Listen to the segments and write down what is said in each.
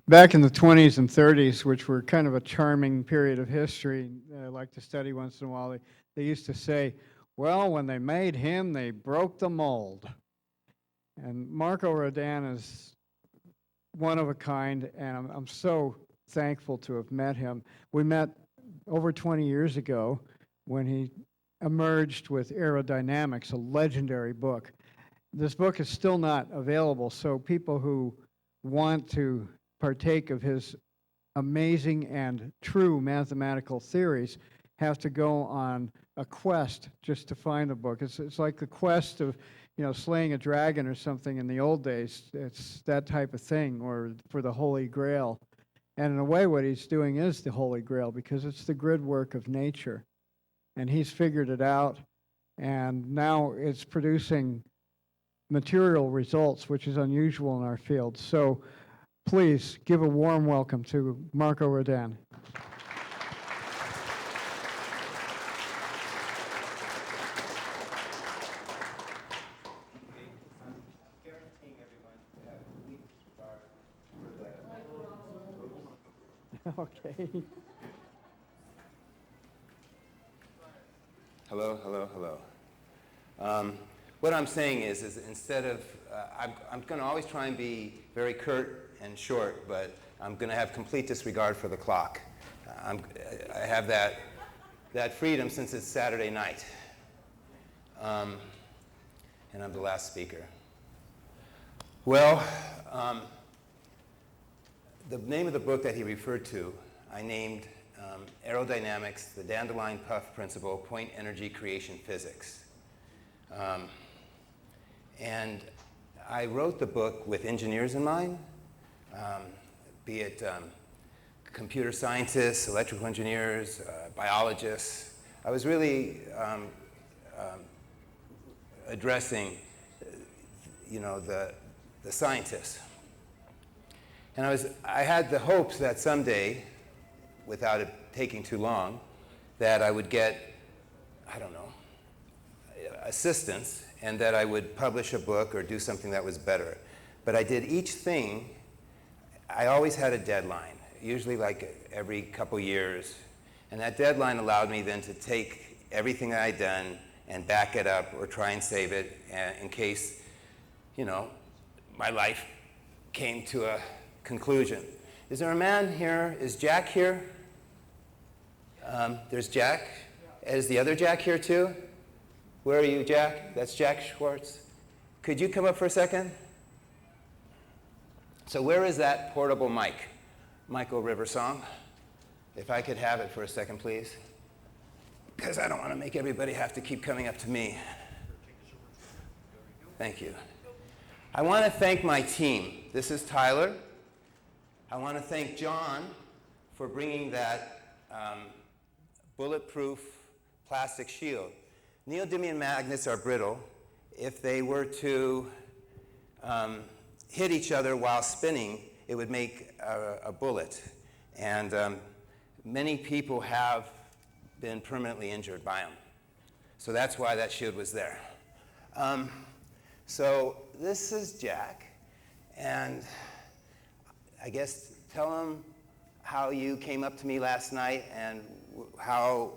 back in the 20s and 30s, which were kind of a charming period of history, I like to study once in a while, they used to say, well, when they made him, they broke the mold. And Marko Rodin is one of a kind, and I'm so thankful to have met him. We met over 20 years ago when he emerged with Aerodynamics, a legendary book. This book is still not available, so people who want to partake of his amazing and true mathematical theories have to go on a quest just to find the book. It's like the quest of, slaying a dragon or something in the old days. It's that type of thing, or for the Holy Grail. And in a way, what he's doing is the Holy Grail, because it's the grid work of nature. And he's figured it out, and now it's producing material results, which is unusual in our field. So please give a warm welcome to Marko Rodin. Okay. Hello, hello, hello. What I'm saying is instead of, I'm going to always try and be very curt and short, but I'm going to have complete disregard for the clock. I have that freedom since it's Saturday night. And I'm the last speaker. Well, the name of the book that he referred to, I named Aerodynamics, the Dandelion Puff Principle, Point Energy Creation Physics. And I wrote the book with engineers in mind, be it computer scientists, electrical engineers, biologists. I was really addressing, the scientists. And I had the hopes that someday, without it taking too long, that I would get, assistance, and that I would publish a book or do something that was better. But I did each thing. I always had a deadline, usually like every couple years. And that deadline allowed me then to take everything that I'd done and back it up or try and save it in case, my life came to a conclusion. Is there a man here? Is Jack here? There's Jack. Is the other Jack here too? Where are you, Jack? That's Jack Schwartz. Could you come up for a second? So where is that portable mic? Michael Riversong. If I could have it for a second, please. Because I don't want to make everybody have to keep coming up to me. Thank you. I want to thank my team. This is Tyler. I want to thank John for bringing that bulletproof plastic shield. Neodymium magnets are brittle. If they were to hit each other while spinning, it would make a bullet. And many people have been permanently injured by them. So that's why that shield was there. So this is Jack. And I guess tell him how you came up to me last night and how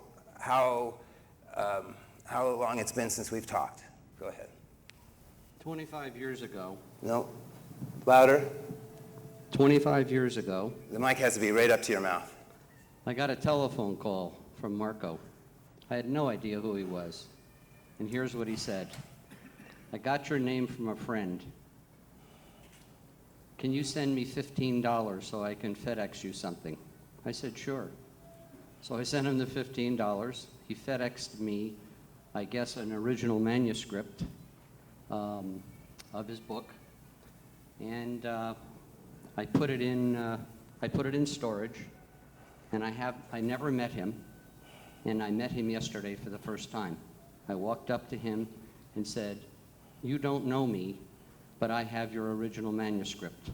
long it's been since we've talked. Go ahead. 25 years ago. No. Louder. 25 years ago. The mic has to be right up to your mouth. I got a telephone call from Marko. I had no idea who he was. And here's what he said. I got your name from a friend. Can you send me $15 so I can FedEx you something? I said, sure. So I sent him the $15. He FedExed me, I guess, an original manuscript of his book. And I put it in storage. And I never met him. And I met him yesterday for the first time. I walked up to him and said, you don't know me, but I have your original manuscript.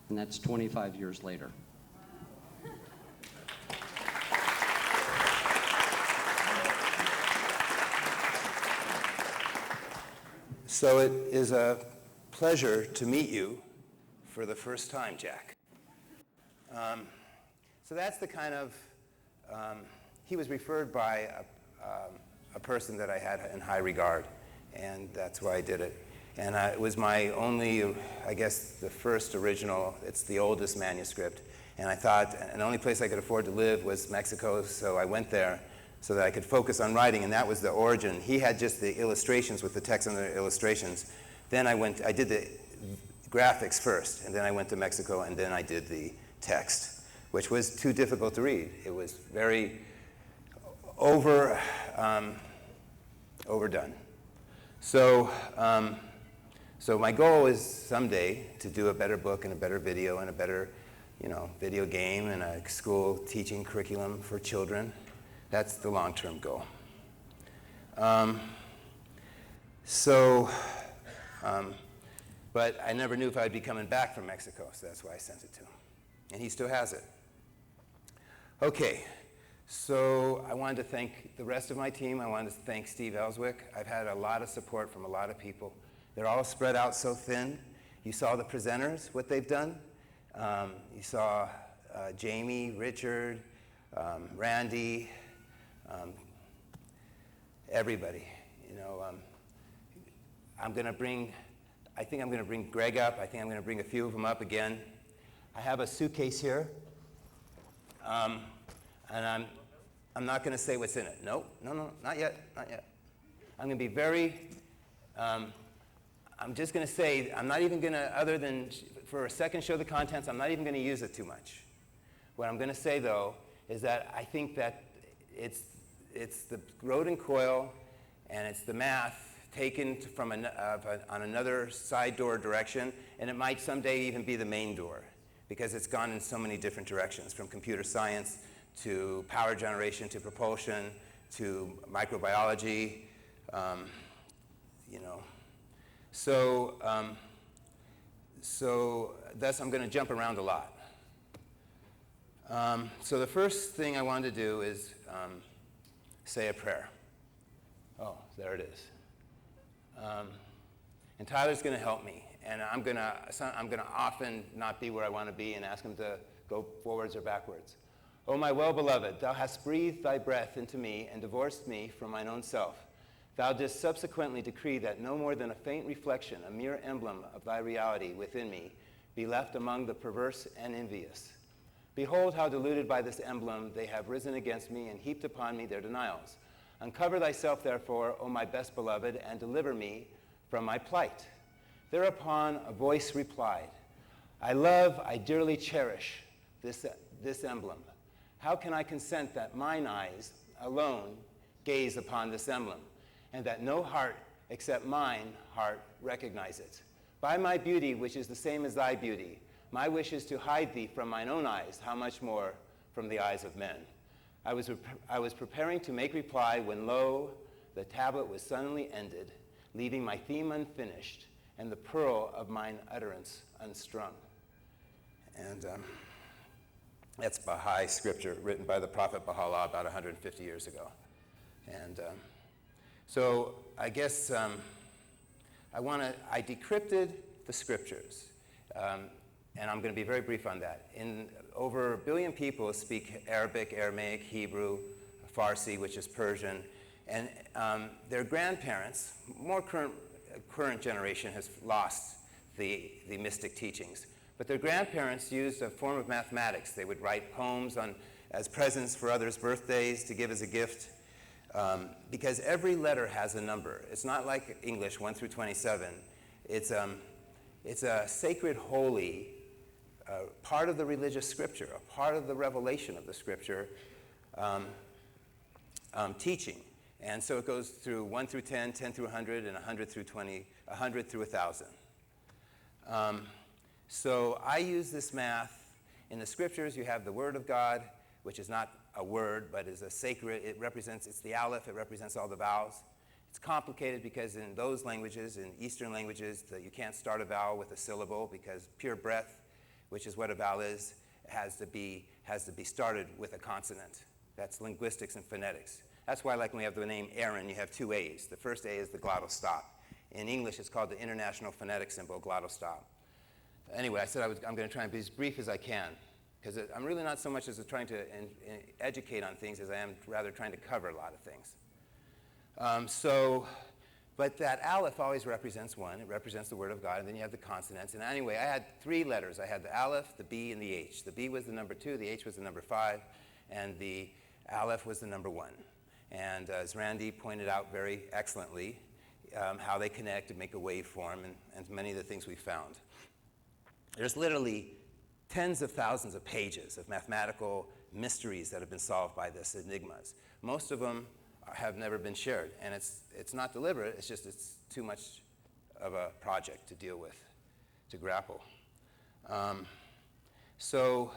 And that's 25 years later. So it is a pleasure to meet you for the first time, Jack. So that's the kind of, he was referred by a person that I had in high regard, and that's why I did it. And it was my only, I guess, the first original, it's the oldest manuscript. And I thought, and the only place I could afford to live was Mexico, so I went there so that I could focus on writing, and that was the origin. He had just the illustrations with the text and the illustrations. Then I did the graphics first, and then I went to Mexico, and then I did the text, which was too difficult to read. It was very overdone. So my goal is someday to do a better book and a better video and a better, video game and a school teaching curriculum for children. That's the long-term goal. But I never knew if I'd be coming back from Mexico, so that's why I sent it to him. And he still has it. Okay, so I wanted to thank the rest of my team. I wanted to thank Steve Ellswick. I've had a lot of support from a lot of people. They're all spread out so thin. You saw the presenters, what they've done. You saw Jamie, Richard, Randy, everybody. I think I'm going to bring Greg up. I think I'm going to bring a few of them up again. I have a suitcase here, and I'm not going to say what's in it. No, not yet. I'm going to be very, I'm just going to say, I'm not even going to, other than for a second show the contents, I'm not even going to use it too much. What I'm going to say, though, is that I think that it's the Rodin coil, and it's the math taken from on another side door direction, and it might someday even be the main door, because it's gone in so many different directions, from computer science to power generation to propulsion to microbiology, So thus I'm going to jump around a lot. So the first thing I wanted to do is say a prayer. Oh, there it is. And Tyler's going to help me, and I'm going to often not be where I want to be and ask him to go forwards or backwards. O my well-beloved, thou hast breathed thy breath into me and divorced me from mine own self. Thou didst subsequently decree that no more than a faint reflection, a mere emblem of thy reality within me, be left among the perverse and envious. Behold how deluded by this emblem they have risen against me and heaped upon me their denials. Uncover thyself, therefore, O my best beloved, and deliver me from my plight. Thereupon a voice replied, I love, I dearly cherish this emblem. How can I consent that mine eyes alone gaze upon this emblem, and that no heart except mine heart recognize it? By my beauty, which is the same as thy beauty, my wish is to hide thee from mine own eyes, how much more from the eyes of men. I was preparing to make reply when, lo, the tablet was suddenly ended, leaving my theme unfinished, and the pearl of mine utterance unstrung. And that's Baha'i scripture written by the Prophet Baha'u'llah about 150 years ago. And so I guess I decrypted the scriptures. And I'm going to be very brief on that. Over 1 billion people speak Arabic, Aramaic, Hebrew, Farsi, which is Persian, and their grandparents, more current generation, has lost the mystic teachings. But their grandparents used a form of mathematics. They would write poems as presents for others' birthdays to give as a gift, because every letter has a number. It's not like English, 1 through 27. It's a sacred, holy part of the religious scripture, a part of the revelation of the scripture teaching. And so it goes through 1 through 10, 10 through 100, and 100 through 20, 100 through 1,000. So I use this math. In the scriptures, you have the Word of God, which is not a word, but is a sacred, it's the aleph, it represents all the vowels. It's complicated because in those languages, in Eastern languages, you can't start a vowel with a syllable, because pure breath, which is what a vowel is, has to be started with a consonant. That's linguistics and phonetics. That's why, like when we have the name Aaron, you have two A's. The first A is the glottal stop. In English, it's called the International Phonetic Symbol, glottal stop. Anyway, I said I'm going to try and be as brief as I can. because I'm really not so much as trying to educate on things as I am rather trying to cover a lot of things. But that aleph always represents one. It represents the Word of God, and then you have the consonants. And anyway, I had 3 letters. I had the aleph, the B, and the H. The B was the number 2, the H was the number 5, and the aleph was the number 1. And as Randy pointed out very excellently, how they connect and make a waveform, and many of the things we found. There's literally tens of thousands of pages of mathematical mysteries that have been solved by this enigmas. Most of them have never been shared, and it's not deliberate. It's just it's too much of a project to deal with, to grapple. So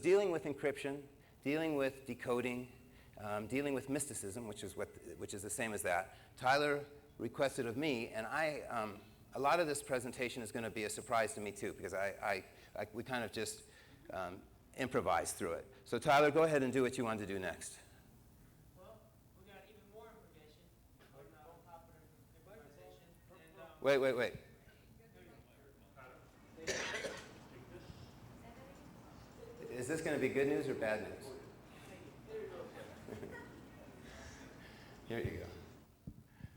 dealing with encryption, dealing with decoding, dealing with mysticism, which is the same as that. Tyler requested of me, and a lot of this presentation is going to be a surprise to me too, because we kind of just improvised through it. So Tyler, go ahead and do what you wanted to do next. Wait. Is this going to be good news or bad news? Here you go.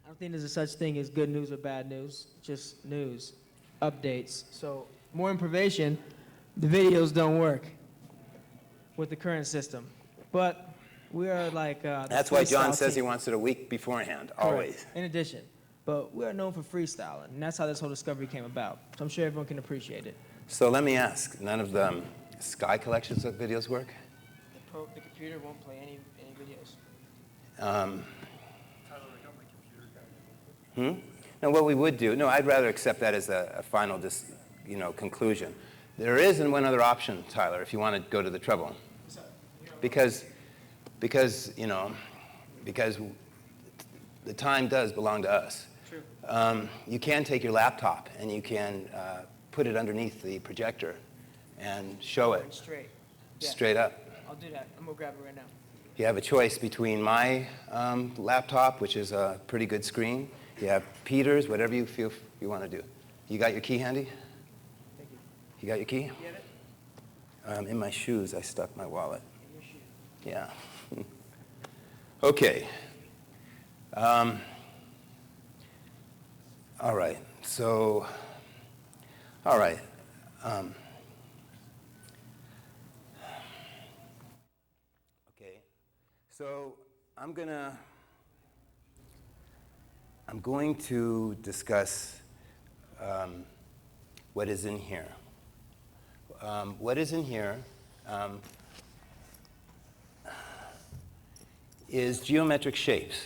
I don't think there's a such thing as good news or bad news, just news, updates. So more information, the videos don't work with the current system. But we are like that's why John says he wants it a week beforehand, always. Correct. In addition. But we are known for freestyling, and that's how this whole discovery came about. So I'm sure everyone can appreciate it. So let me ask, none of the Sky collections of videos work? The computer won't play any videos. No, what we would do, no, I'd rather accept that as a final conclusion. There is one other option, Tyler, if you want to go to the trouble. Because the time does belong to us. True. You can take your laptop and you can put it underneath the projector and show it straight up. I'll do that. I'm going to grab it right now. You have a choice between my laptop, which is a pretty good screen. You have Peter's, whatever you feel you want to do. You got your key handy? Thank you. You got your key? You have it? In my shoes, I stuck my wallet. In your shoe. Yeah. Okay. All right. So, all right. Okay. So I'm going to discuss what is in here. What is in here is geometric shapes.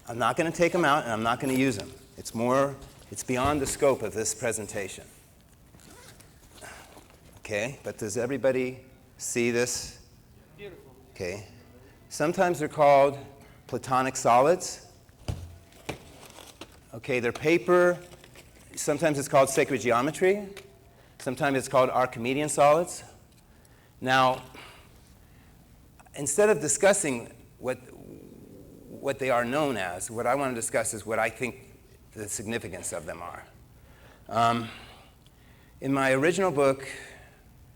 I'm not going to take them out, and I'm not going to use them. It's beyond the scope of this presentation. Okay, but does everybody see this? Beautiful. Okay. Sometimes they're called platonic solids. Okay, they're paper. Sometimes it's called sacred geometry. Sometimes it's called Archimedean solids. Now, instead of discussing what they are known as, what I want to discuss is what I think the significance of them are. In my original book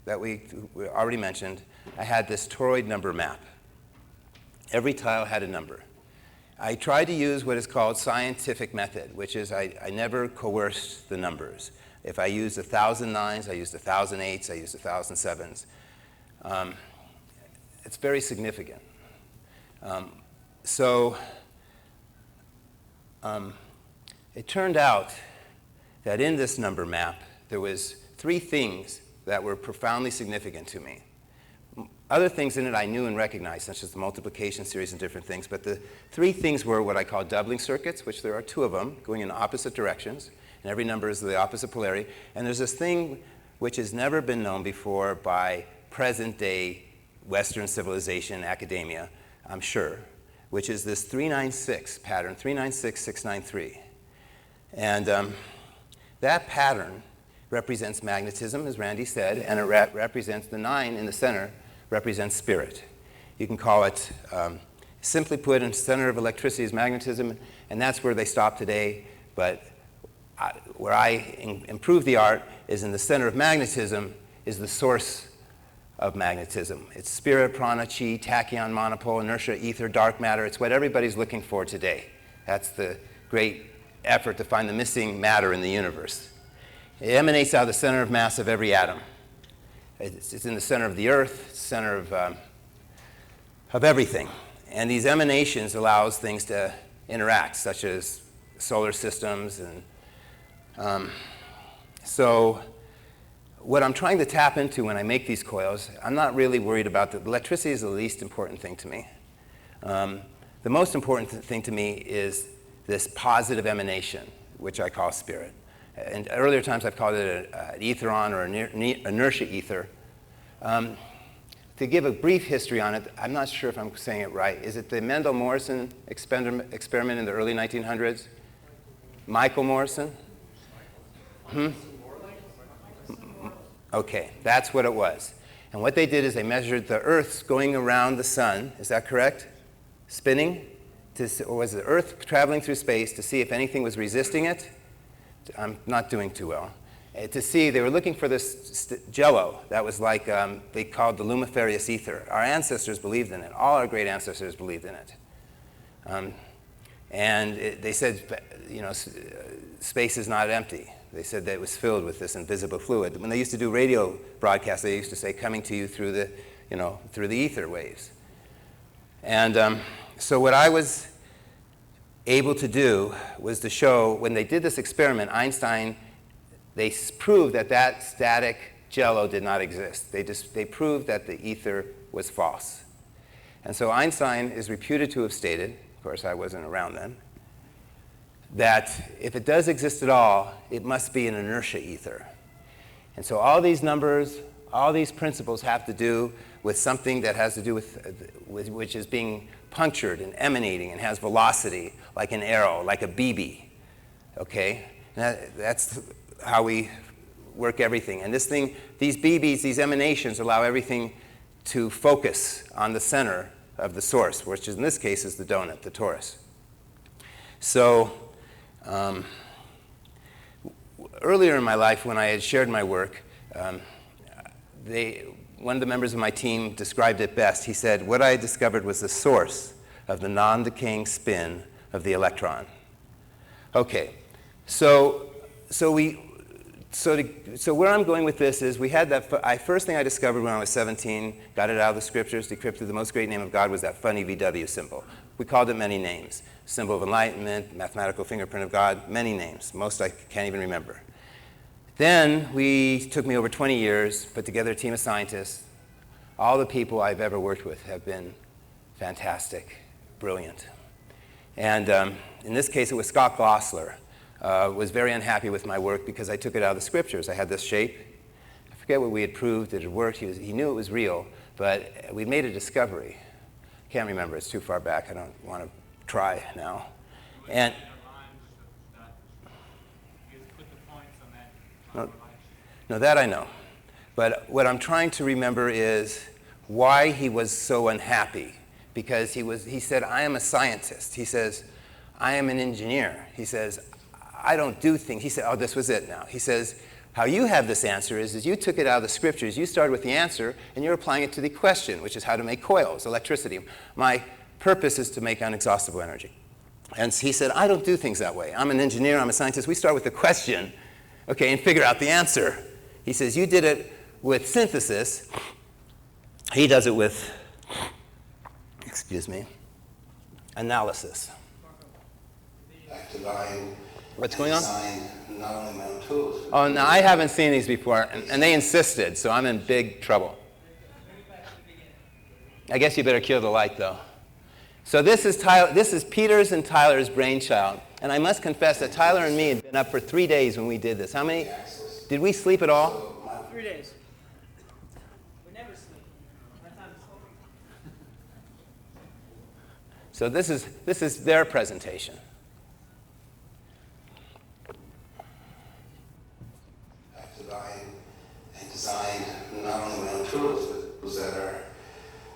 that we already mentioned, I had this toroid number map. Every tile had a number. I tried to use what is called scientific method, which is I never coerced the numbers. If I used 1,000 nines, I used 1,000 eights, I used 1,000 sevens. It's very significant. It turned out that in this number map, there was 3 things that were profoundly significant to me. Other things in it I knew and recognized, such as the multiplication series and different things, but the 3 things were what I call doubling circuits, which there are 2 of them, going in opposite directions, and every number is the opposite polarity. And there's this thing which has never been known before by present-day Western civilization, academia, I'm sure, which is this 396 pattern, 396693. And that pattern represents magnetism, as Randy said, and it represents the 9 in the center, represents spirit. You can call it, simply put, in the center of electricity is magnetism, and that's where they stop today. But where I improve the art is in the center of magnetism is the source of magnetism. It's spirit, prana, chi, tachyon, monopole, inertia, ether, dark matter. It's what everybody's looking for today. That's the great effort to find the missing matter in the universe. It emanates out of the center of mass of every atom. It's in the center of the earth, center of everything. And these emanations allows things to interact, such as solar systems. And so what I'm trying to tap into when I make these coils, I'm not really worried about the electricity is the least important thing to me. The most important thing to me is this positive emanation, which I call spirit. In earlier times, I've called it an etheron or an inertia ether. To give a brief history on it, I'm not sure if I'm saying it right. Is it the Mendel-Morrison experiment in the early 1900s? Michael Morrison? Okay, that's what it was. And what they did is they measured the Earth's going around the sun. Is that correct? Spinning? Or was the Earth traveling through space to see if anything was resisting it? I'm not doing too well. To see, they were looking for this jello that was like, they called the lumiferious ether. Our ancestors believed in it. All our great ancestors believed in it. They said, you know, space is not empty. They said that it was filled with this invisible fluid. When they used to do radio broadcasts, they used to say, coming to you through the, you know, through the ether waves. And so what I was able to do was to show, when they did this experiment, Einstein, they proved that that static jello did not exist. They proved that the ether was false. And so Einstein is reputed to have stated, of course I wasn't around then, that if it does exist at all, it must be an inertia ether. And so all these numbers, all these principles have to do with something that has to do with which is being punctured and emanating and has velocity, like an arrow, like a BB, okay? That's how we work everything. And this thing, these BBs, these emanations allow everything to focus on the center of the source, which in this case is the donut, the torus. So earlier in my life, when I had shared my work, one of the members of my team described it best. He said, what I discovered was the source of the non-decaying spin of the electron. Okay, so where I'm going with this is we had that, first thing I discovered when I was 17, got it out of the scriptures, decrypted the most great name of God was that funny VW symbol. We called it many names. Symbol of enlightenment, mathematical fingerprint of God, many names. Most I can't even remember. Then took me over 20 years, put together a team of scientists. All the people I've ever worked with have been fantastic, brilliant. And in this case, it was Scott Glossler. Was very unhappy with my work because I took it out of the scriptures. I had this shape. I forget what we had proved that it worked. He knew it was real, but we made a discovery. Can't remember. It's too far back. I don't want to try now. And no, that I know. But what I'm trying to remember is why he was so unhappy. Because he said, I am a scientist. He says, I am an engineer. He says, I don't do things. He said, oh, this was it now. He says, how you have this answer is you took it out of the scriptures. You started with the answer, and you're applying it to the question, which is how to make coils, electricity. My purpose is to make inexhaustible energy. And he said, I don't do things that way. I'm an engineer. I'm a scientist. We start with the question, okay, and figure out the answer. He says, you did it with synthesis. He does it with, excuse me, analysis. What's going on? Oh, no, I haven't seen these before, and they insisted, so I'm in big trouble. I guess you better kill the light, though. So this is Peter's and Tyler's brainchild, and I must confess that Tyler and me had been up for 3 days when we did this. How many? Did we sleep at all? 3 days. We never sleep. My time is over. So this is their presentation. And design not only my own tools, but tools that are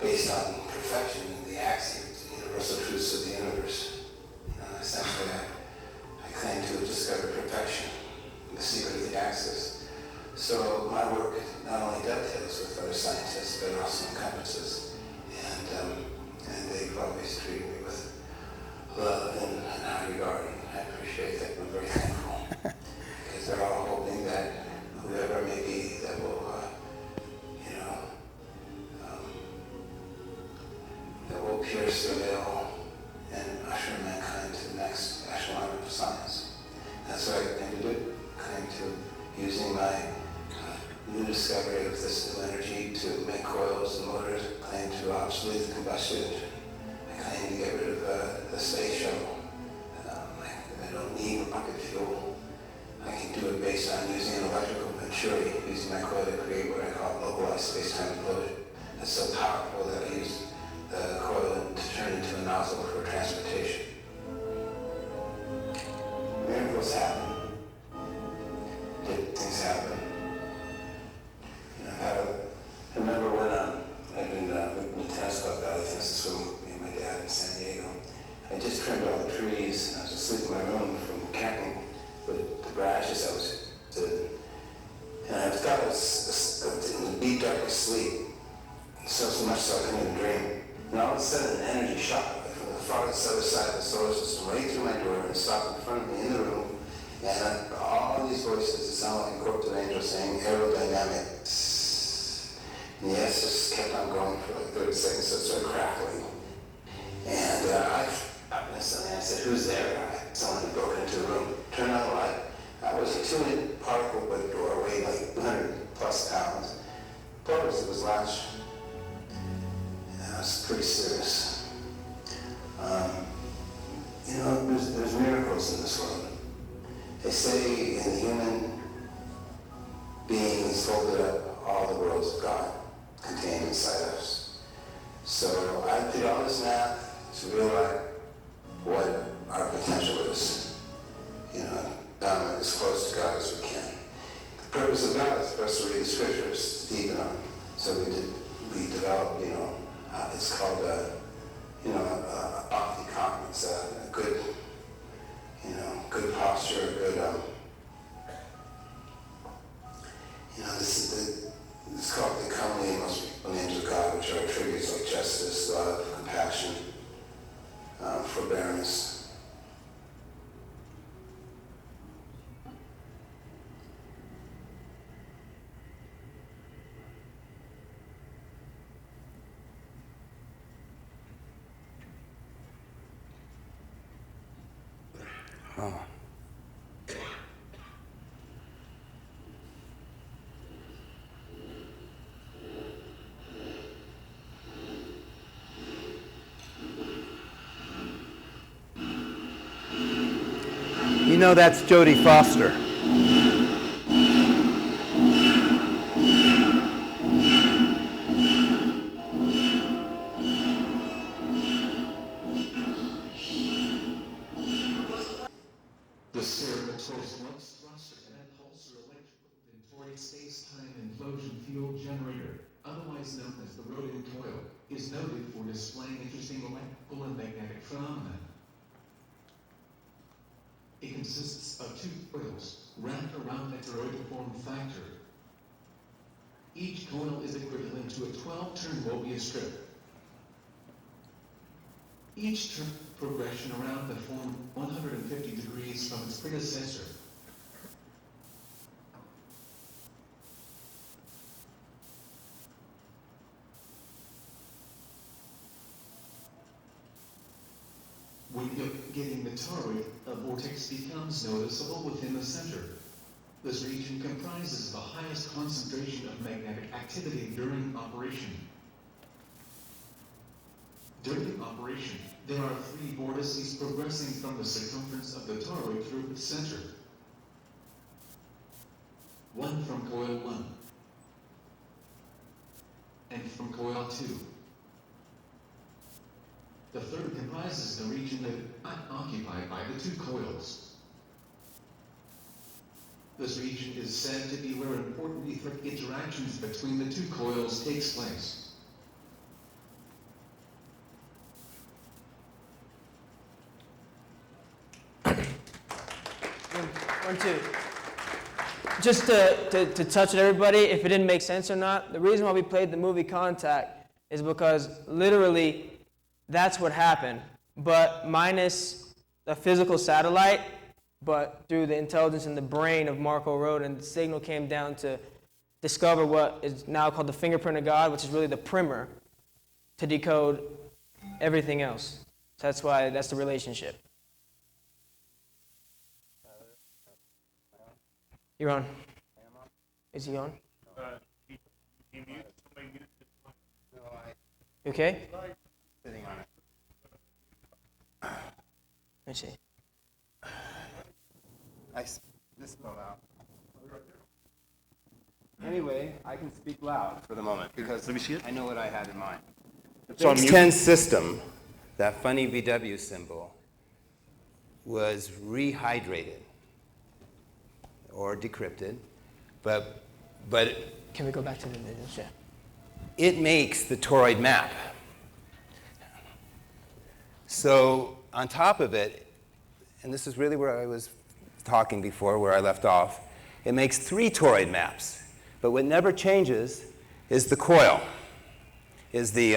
based on perfection and the axioms, the universal truths of the universe. Essentially, I claim to have discovered perfection, the secret of the axis. So my work not only dovetails with other scientists, but also encompasses. And they've always treated me with love and high regard, and I appreciate that. I'm very thankful. Because they're all hoping that whoever it may be that will, that will pierce the veil and usher mankind to the next echelon of science. That's what I came to do. I came to using my new discovery of this new energy to make coils and motors. I claim to obsolete the combustion engine. I claim to get rid of the space shuttle. I don't need rocket fuel. I can do it based on using an electrical maturity, using my coil to create what I call localized space-time implosion. It's so powerful that I use the coil to turn into a nozzle for transportation. Miracles happen. Good things happen. I remember when I'd been in the tennis club, Valley Tennis with me and my dad in San Diego. I just trimmed all the trees, and I was asleep in my room from camping with the branches I was doing. And I thought I was in the deep darkest sleep, so much so I couldn't even dream. And all of a sudden, an energy shot from the farthest other side of the solar system right through my door and stopped in front of me in the room. And all these voices, it sounded like a corrupted angel saying aerodynamics. And yes, just kept on going for like 30 seconds, so it started crackling. And I said, who's there? Someone had broken into the room. Turned on the light. I was a 2-inch particle but door weighed like 100 plus pounds. Of course, it was latched. And it was pretty serious. There's miracles in this world. They say in the human being is folded up all the worlds of God contained inside us. So I did all this math to realize what our potential is. Down as close to God as we can. The purpose of God is for us to read the scriptures, to deepen them. So we developed, it's called opticontinence, a good, good posture, good, it's called the comely and most beautiful names of God, which are attributes like justice, love, compassion, forbearance. Oh. That's Jodie Foster. The spherical torus thruster and impulsor electrical toric space-time implosion field generator, otherwise known as the Rodin coil, is noted for displaying interesting electrical and magnetic phenomena. It consists of 2 coils wrapped around a toroidal form factor. Each coil is equivalent to a 12-turn Mobius strip. Each turn progression around the form 150 degrees from its predecessor. When you're getting the toroid, a vortex becomes noticeable within the center. This region comprises the highest concentration of magnetic activity during operation. During operation, there are 3 vortices progressing from the circumference of the toroid through its center. One from coil 1, and from coil 2. The third comprises the region occupied by the 2 coils. This region is said to be where important etheric interactions between the 2 coils takes place. One, two. just to touch at everybody, if it didn't make sense or not, the reason why we played the movie Contact is because literally that's what happened, but minus a physical satellite, but through the intelligence in the brain of Marko Rodin, the signal came down to discover what is now called the fingerprint of God, which is really the primer to decode everything else. So that's the relationship. You're on. Is he on? You okay? Sitting on it. Let me see. This fell out. Anyway, I can speak loud for the moment because Let me see it. I know what I had in mind. The So I'm base mute. 10 system, that funny VW symbol, was rehydrated or decrypted, but Can we go back to the videos? Yeah. it makes the toroid map. So on top of it, and this is really where I was talking before, where I left off, it makes 3 toroid maps. But what never changes is the coil, is the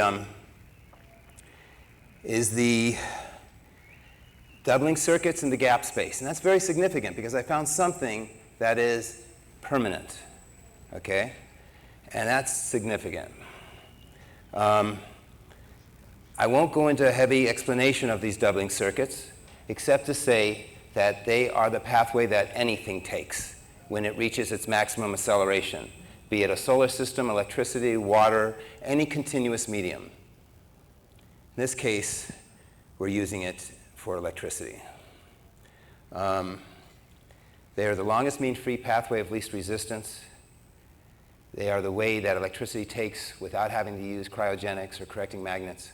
doubling circuits in the gap space. And that's very significant because I found something that is permanent, okay? And that's significant. I won't go into a heavy explanation of these doubling circuits, except to say that they are the pathway that anything takes when it reaches its maximum acceleration, be it a solar system, electricity, water, any continuous medium. In this case, we're using it for electricity. They are the longest mean-free pathway of least resistance. They are the way that electricity takes without having to use cryogenics or correcting magnets.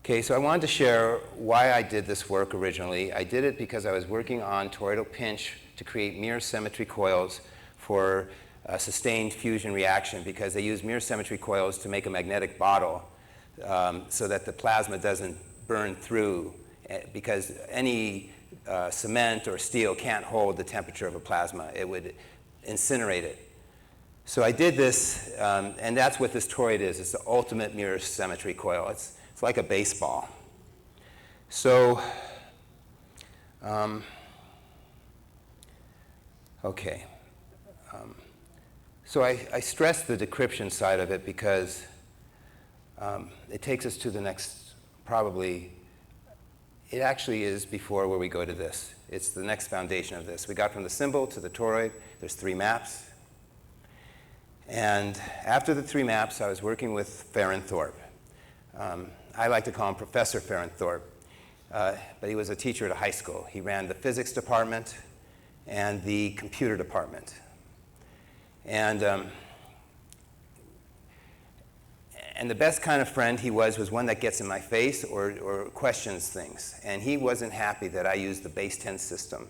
Okay, so I wanted to share why I did this work originally. I did it because I was working on toroidal pinch to create mirror symmetry coils for a sustained fusion reaction, because they use mirror symmetry coils to make a magnetic bottle so that the plasma doesn't burn through, because any cement or steel can't hold the temperature of a plasma. It would incinerate it. So I did this, and that's what this toroid is. It's the ultimate mirror symmetry coil. It's like a baseball. So, okay. So I stress the decryption side of it because it takes us to the next, probably, it actually is before where we go to this. It's the next foundation of this. We got from the symbol to the toroid. There's 3 maps. And after the 3 maps, I was working with Farrenthorpe. I like to call him Professor Farrenthorpe, but he was a teacher at a high school. He ran the physics department and the computer department. And the best kind of friend he was one that gets in my face or questions things. And he wasn't happy that I used the base 10 system.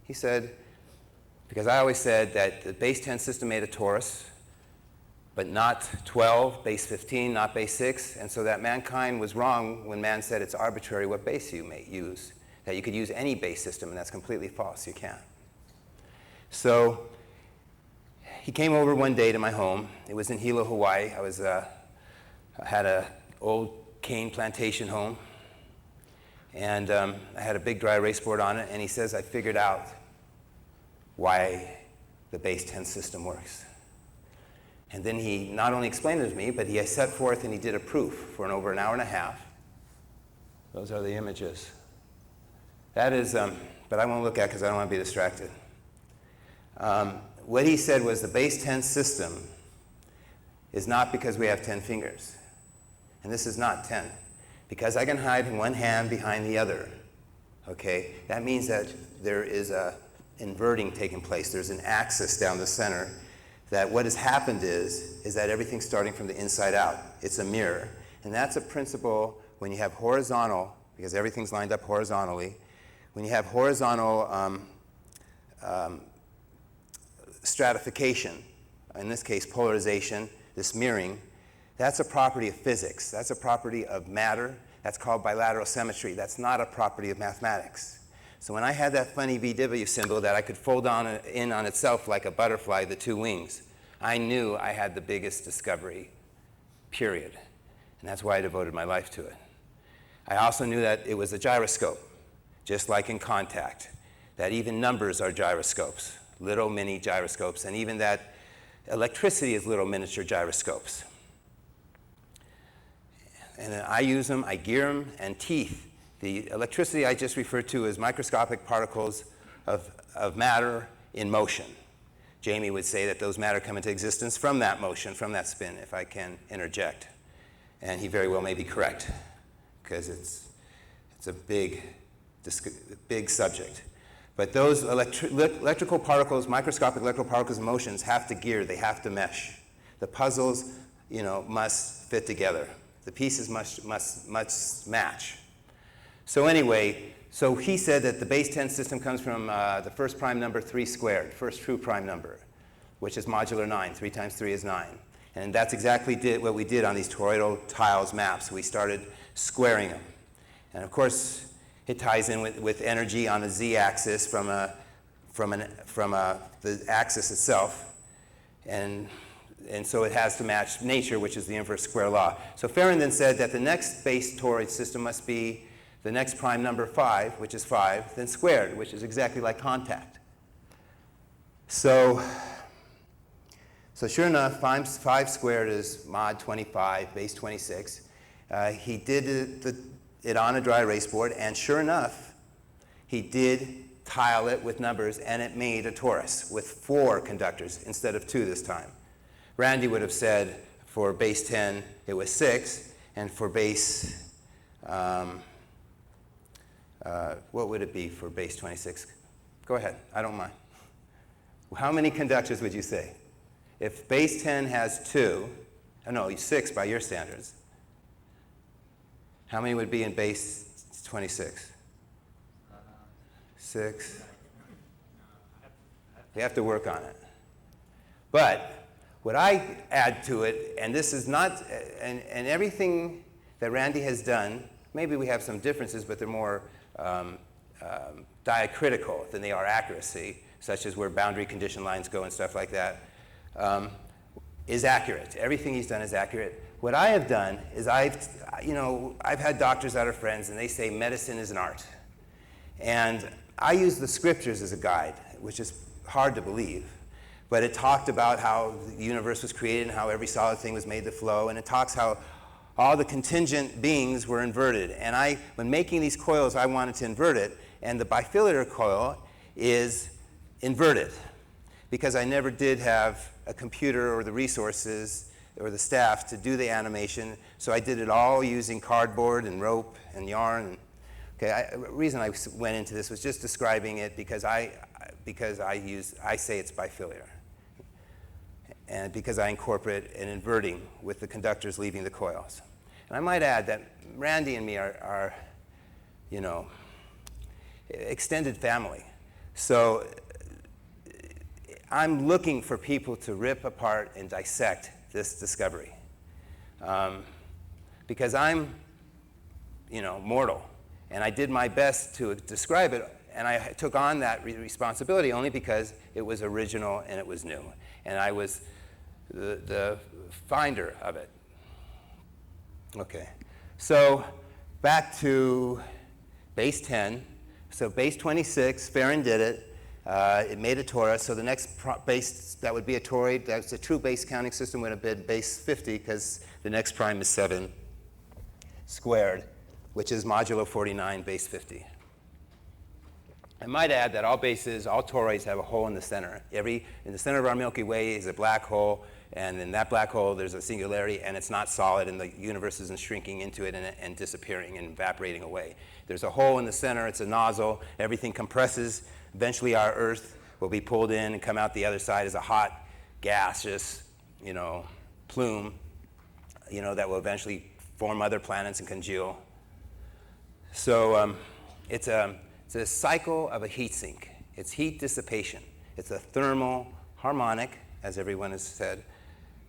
He said, because I always said that the base 10 system made a torus, but not 12, base 15, not base 6, and so that mankind was wrong when man said it's arbitrary what base you may use, that you could use any base system, and that's completely false. You can't. So he came over one day to my home. It was in Hilo, Hawaii. I had an old cane plantation home, and I had a big dry erase board on it, and he says, I figured out why the base 10 system works. And then he not only explained it to me, but he set forth and he did a proof for over an hour and a half. Those are the images. That is, but I won't look at it because I don't want to be distracted. What he said was the base 10 system is not because we have 10 fingers. And this is not 10. Because I can hide one hand behind the other. Okay? That means that there is a inverting taking place. There's an axis down the center. That what has happened is that everything's starting from the inside out. It's a mirror. And that's a principle when you have horizontal, because everything's lined up horizontally, when you have horizontal stratification, in this case polarization, this mirroring, that's a property of physics. That's a property of matter. That's called bilateral symmetry. That's not a property of mathematics. So when I had that funny VW symbol that I could fold in on itself like a butterfly, the two wings, I knew I had the biggest discovery, period. And that's why I devoted my life to it. I also knew that it was a gyroscope, just like in contact, that even numbers are gyroscopes, little mini gyroscopes, and even that electricity is little miniature gyroscopes. And then I use them, I gear them, and teeth. The electricity I just referred to as microscopic particles of matter in motion. Jamie would say that those matter come into existence from that motion, from that spin, if I can interject. And he very well may be correct, because it's a big subject. But those electrical particles, microscopic electrical particles in motions have to gear, they have to mesh. The puzzles, must fit together. The pieces must match. So anyway, so he said that the base 10 system comes from the first prime number 3 squared, first true prime number, which is modular 9. 3 times 3 is 9. And that's exactly what we did on these toroidal tiles maps. We started squaring them. And of course, it ties in with energy on a z-axis from the axis itself. And so it has to match nature, which is the inverse square law. So Farron then said that the next base toroid system must be the next prime number 5, which is 5, then squared, which is exactly like contact. So sure enough, 5 squared is mod 25, base 26. He did it on a dry erase board, and sure enough, he did tile it with numbers, and it made a torus with 4 conductors instead of 2 this time. Randy would have said for base 10 it was 6, and for base, what would it be for base 26? Go ahead, I don't mind. How many conductors would you say? If base 10 has 2, no, 6 by your standards, how many would be in base 26? 6. You have to work on it. But what I add to it, and this is not, and everything that Randy has done, maybe we have some differences, but they're more diacritical than they are accuracy, such as where boundary condition lines go and stuff like that, is accurate. Everything he's done is accurate. What I have done is I've had doctors that are friends, and they say medicine is an art. And I use the scriptures as a guide, which is hard to believe. But it talked about how the universe was created and how every solid thing was made to flow. And it talks how all the contingent beings were inverted. And when making these coils, I wanted to invert it. And the bifilator coil is inverted, because I never did have a computer or the resources or the staff to do the animation, so I did it all using cardboard and rope and yarn. Okay, the reason I went into this was just describing it because I say it's bifilator, and because I incorporate an inverting with the conductors leaving the coils. And I might add that Randy and me are extended family. So I'm looking for people to rip apart and dissect this discovery. Because I'm, mortal. And I did my best to describe it, and I took on that responsibility only because it was original and it was new. And I was the finder of it. Okay, so back to base 10. So base 26, Farron did it. It made a torus, so the next base that would be a toroid, that's a true base counting system, would have been base 50, because the next prime is 7 squared, which is modulo 49, base 50. I might add that all toroids have a hole in the center. In the center of our Milky Way is a black hole, and in that black hole there's a singularity, and it's not solid, and the universe isn't shrinking into it and disappearing and evaporating away. There's a hole in the center, it's a nozzle, everything compresses. Eventually our Earth will be pulled in and come out the other side as a hot, gaseous, plume, that will eventually form other planets and congeal. So it's a cycle of a heat sink. It's heat dissipation. It's a thermal harmonic, as everyone has said,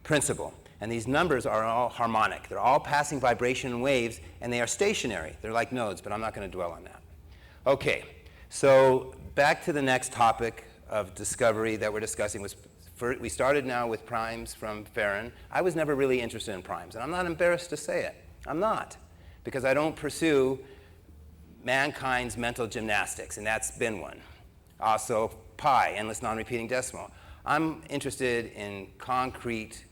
principle. And these numbers are all harmonic. They're all passing vibration waves, and they are stationary. They're like nodes, but I'm not going to dwell on that. Okay. So back to the next topic of discovery that we're discussing was, we started now with primes from Farron. I was never really interested in primes, and I'm not embarrassed to say it. I'm not, because I don't pursue mankind's mental gymnastics, and that's been one. Also, pi, endless non-repeating decimal. I'm interested in concrete,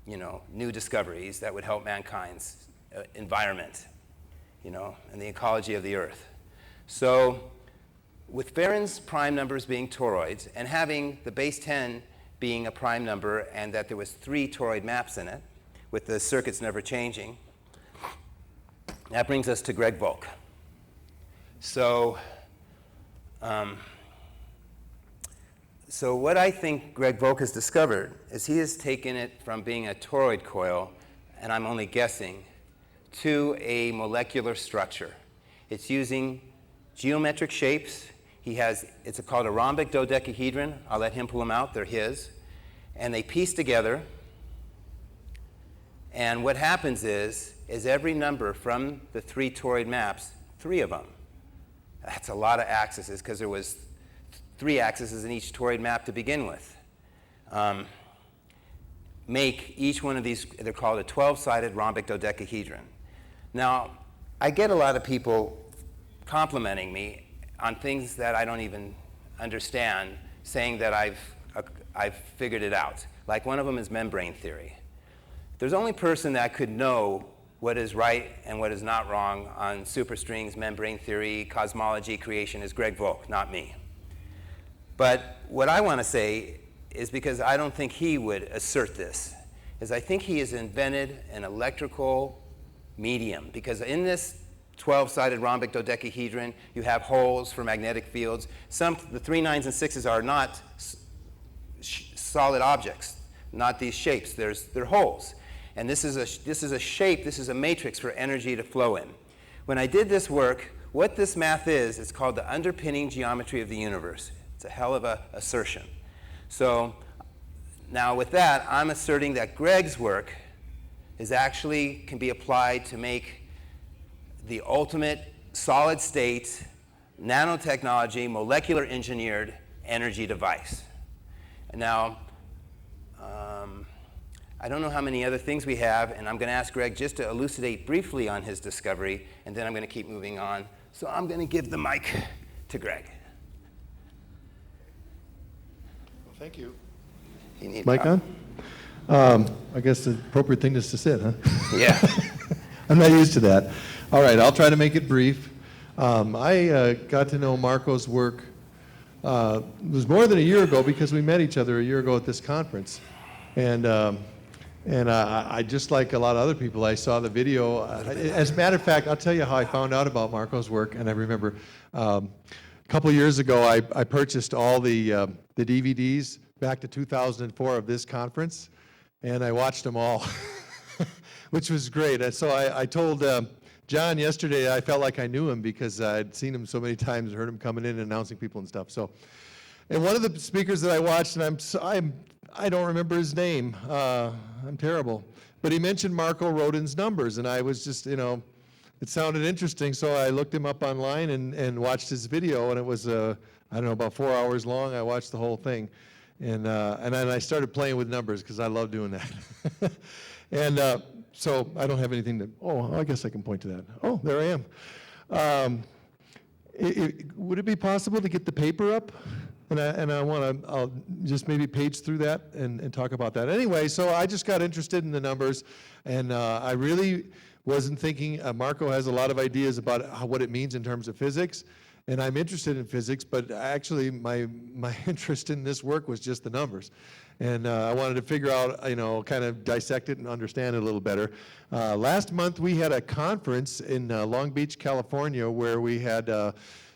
new discoveries that would help mankind's environment, and the ecology of the Earth. So, with Farron's prime numbers being toroids, and having the base 10 being a prime number, and that there was 3 toroid maps in it, with the circuits never changing, that brings us to Greg Volk. So, so what I think Greg Volk has discovered is he has taken it from being a toroid coil, and I'm only guessing, to a molecular structure. It's using geometric shapes. It's called a rhombic dodecahedron. I'll let him pull them out, they're his. And they piece together, and what happens is every number from the 3 toroid maps, 3 of them, that's a lot of axes, because there was 3 axes in each toroid map to begin with, make each one of these, they're called a 12-sided rhombic dodecahedron. Now, I get a lot of people complimenting me on things that I don't even understand, saying that I've figured it out. Like one of them is membrane theory. There's only person that could know what is right and what is not wrong on superstrings, membrane theory, cosmology, creation is Greg Volk, not me. But what I want to say is, because I don't think he would assert this, is I think he has invented an electrical medium, because in this 12-sided rhombic dodecahedron, you have holes for magnetic fields. The 3 9s and 6s are not solid objects, not these shapes. They're holes. And this is a shape, this is a matrix for energy to flow in. When I did this work, what this math is, it's called the underpinning geometry of the universe. It's a hell of an assertion. So now with that, I'm asserting that Greg's work can be applied to make the ultimate solid state, nanotechnology, molecular engineered energy device. And now, I don't know how many other things we have, and I'm going to ask Greg just to elucidate briefly on his discovery, and then I'm going to keep moving on. So I'm going to give the mic to Greg. Well, thank you. Mic on? I guess the appropriate thing is to sit, huh? Yeah. I'm not used to that. All right, I'll try to make it brief. I got to know Marko's work, it was more than a year ago, because we met each other a year ago at this conference. And I just like a lot of other people, I saw the video. As a matter of fact, I'll tell you how I found out about Marko's work. And I remember a couple years ago, I purchased all the DVDs back to 2004 of this conference, and I watched them all, which was great. And so I told John yesterday I felt like I knew him, because I'd seen him so many times, heard him coming in and announcing people and stuff. So, and one of the speakers that I watched, and I don't remember his name. I'm terrible. But he mentioned Marko Rodin's numbers, and I was just, it sounded interesting, so I looked him up online and watched his video, and it was, I don't know, about 4 hours long. I watched the whole thing. And then I started playing with numbers, because I love doing that. And so I don't have anything I guess I can point to that. Oh, there I am. Would it be possible to get the paper up? And I'll just maybe page through that and talk about that. Anyway, so I just got interested in the numbers, and I really wasn't thinking, Marko has a lot of ideas about what it means in terms of physics, and I'm interested in physics, but actually my interest in this work was just the numbers. And I wanted to figure out, kind of dissect it and understand it a little better. Last month we had a conference in Long Beach, California, where we had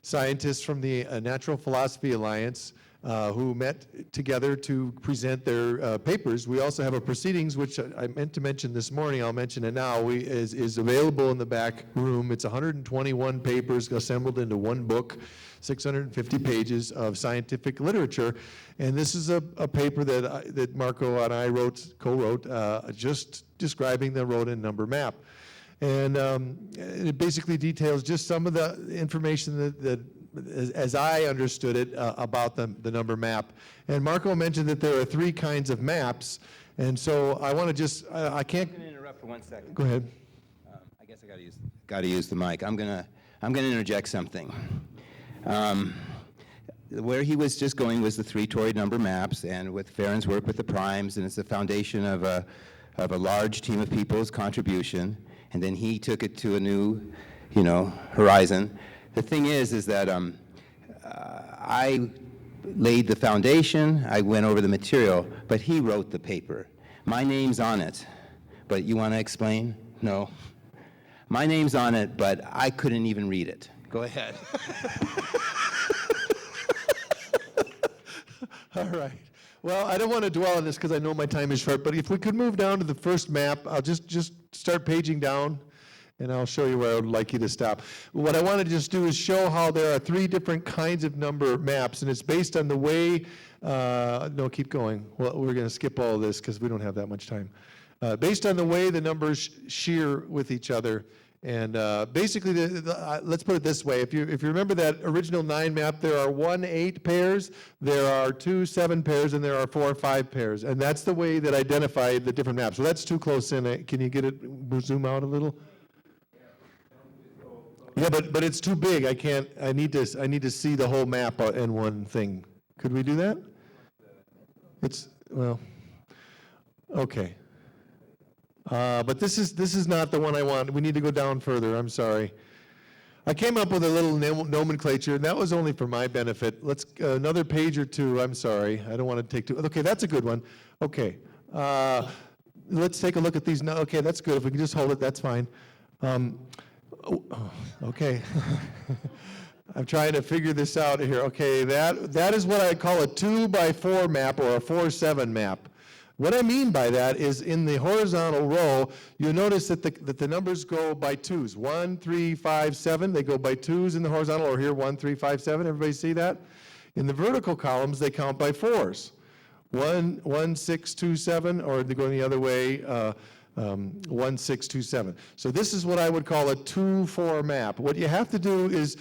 scientists from the Natural Philosophy Alliance who met together to present their papers. We also have a proceedings, which I meant to mention this morning, I'll mention it now, is available in the back room. It's 121 papers assembled into one book, 650 pages of scientific literature. And this is a paper that Marko and I co-wrote, just describing the Rodin number map. And it basically details just some of the information that as I understood it, about the number map. And Marko mentioned that there are 3 kinds of maps, and so I want to just, I can't. I'm going to interrupt for 1 second. Go ahead. I guess I got to use the mic. I'm gonna interject something. Where he was just going was the 3 toroid number maps, and with Farron's work with the primes, and it's the foundation of a large team of people's contribution, and then he took it to a new, horizon. The thing is that I laid the foundation, I went over the material, but he wrote the paper. My name's on it, but you want to explain? No. My name's on it, but I couldn't even read it. Go ahead. All right. Well, I don't want to dwell on this because I know my time is short, but if we could move down to the first map, I'll just start paging down, and I'll show you where I would like you to stop. What I want to just do is show how there are 3 different kinds of number maps, and it's based on the way, no, keep going. Well, we're going to skip all of this because we don't have that much time. Based on the way the numbers shear with each other. And basically, let's put it this way. If you remember that original 9 map, there are 1 8 pairs, there are 2 7 pairs, and there are 4 5 pairs. And that's the way that identified the different maps. So that's too close in. Can you get it, zoom out a little? Yeah, but it's too big. I can't, I need to see the whole map in one thing. Could we do that? Well, okay. But this is not the one I want. We need to go down further. I'm sorry. I came up with a little nomenclature, and that was only for my benefit. Let's another page or 2. I'm sorry. I don't want to take 2. Okay, that's a good one. Okay. Let's take a look at these. No, okay, that's good. If we can just hold it, that's fine. Okay. I'm trying to figure this out here. Okay, that is what I call a 2x4 map or a 4-7 map. What I mean by that is in the horizontal row, you'll notice that the numbers go by 2s. 1, 3, 5, 7. They go by 2s in the horizontal, or here 1, 3, 5, 7. Everybody see that? In the vertical columns, they count by 4s. 1, 6, 2, 7, or they go the other way, 1, 6, 2, 7. So this is what I would call a 2-4 map. What you have to do is,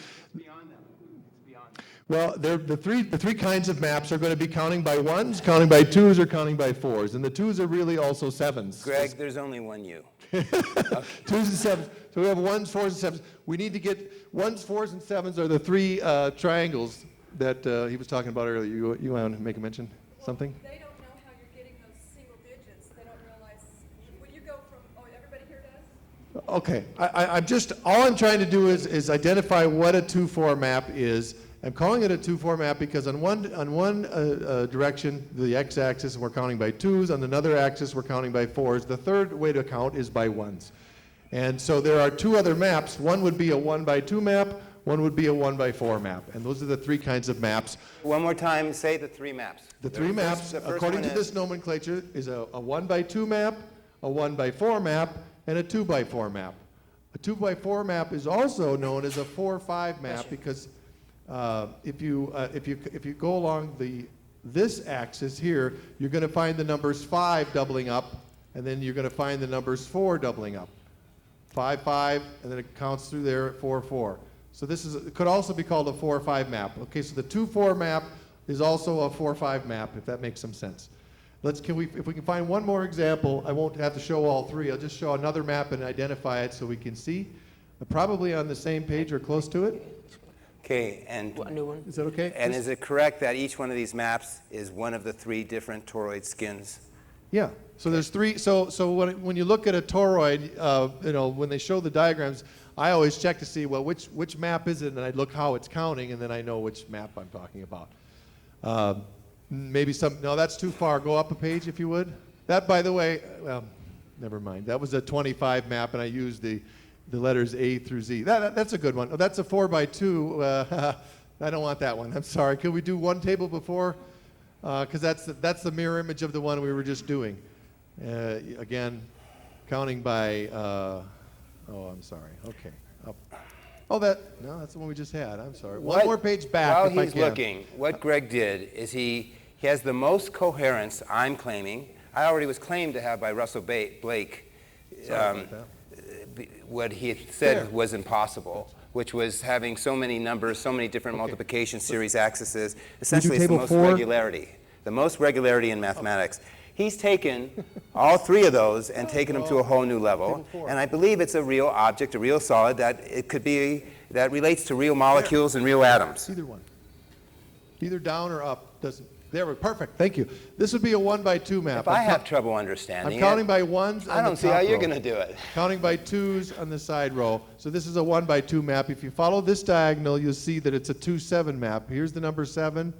well, the three kinds of maps are going to be counting by 1s, counting by 2s, or counting by 4s. And the 2s are really also 7s. Greg, there's only one you. 2s and 7s. So we have 1s, 4s, and 7s. We need to get 1s, 4s, and 7s are the 3 triangles that he was talking about earlier. You want to make a mention? Something? They don't know how you're getting those single digits. They don't realize when you go from, everybody here does? Okay. I'm just, all I'm trying to do is identify what a 2-4 map is. I'm calling it a 2-4 map because on one direction, the x-axis, we're counting by 2s. On another axis, we're counting by 4s. The third way to count is by 1s. And so there are 2 other maps. One would be a 1x2 map. One would be a 1x4 map. And those are the 3 kinds of maps. One more time, say the 3 maps. The 3 maps, according to this nomenclature, is a 1x2 map, a 1x4 map, and a 2x4 map. A 2x4 map is also known as a 4-5 map because if you go along this axis here, you're going to find the numbers 5 doubling up, and then you're going to find the numbers 4 doubling up. 5, 5, and then it counts through there at 4, 4. So it could also be called a 4-5 map. Okay, so the 2-4 map is also a 4-5 map, if that makes some sense. If we can find one more example, I won't have to show all 3. I'll just show another map and identify it so we can see. Probably on the same page or close to it. Okay, and A new one. Is that okay? And is it correct that each one of these maps is one of the 3 different toroid skins? Yeah. So there's 3. So when you look at a toroid, when they show the diagrams, I always check to see, well, which map is it, and I look how it's counting, and then I know which map I'm talking about. No, that's too far. Go up a page, if you would. That, by the way, well, never mind. That was a 25 map, and I used the letters A through Z. That's a good one. Oh, that's a 4x2. I don't want that one. I'm sorry. Could we do one table before? Because that's the mirror image of the one we were just doing. Again, counting by... I'm sorry. Okay. Up. That's the one we just had. I'm sorry. One more page back. While he's looking, what Greg did is he has the most coherence, I'm claiming. I already was claimed to have by Russell Blake. Sorry about that. what he had said Fair. was impossible, which was having so many numbers, so many different multiplication series axes. Essentially, it's the table most 4? regularity. The most regularity in mathematics. He's taken all three of those and taken them to a whole new level. And I believe it's a real object, a real solid, that it could be, that relates to real molecules and real atoms. Either one. Either down or up. Doesn't. There, we're perfect. Thank you. This would be a 1x2 map. If I have trouble understanding I'm it, counting by ones. I on the don't see how top you're row. going to do it. Counting by twos on the side row. So this is a 1x2 map. If you follow this diagonal, you'll see that it's a 2-7 map. Here's the number 7.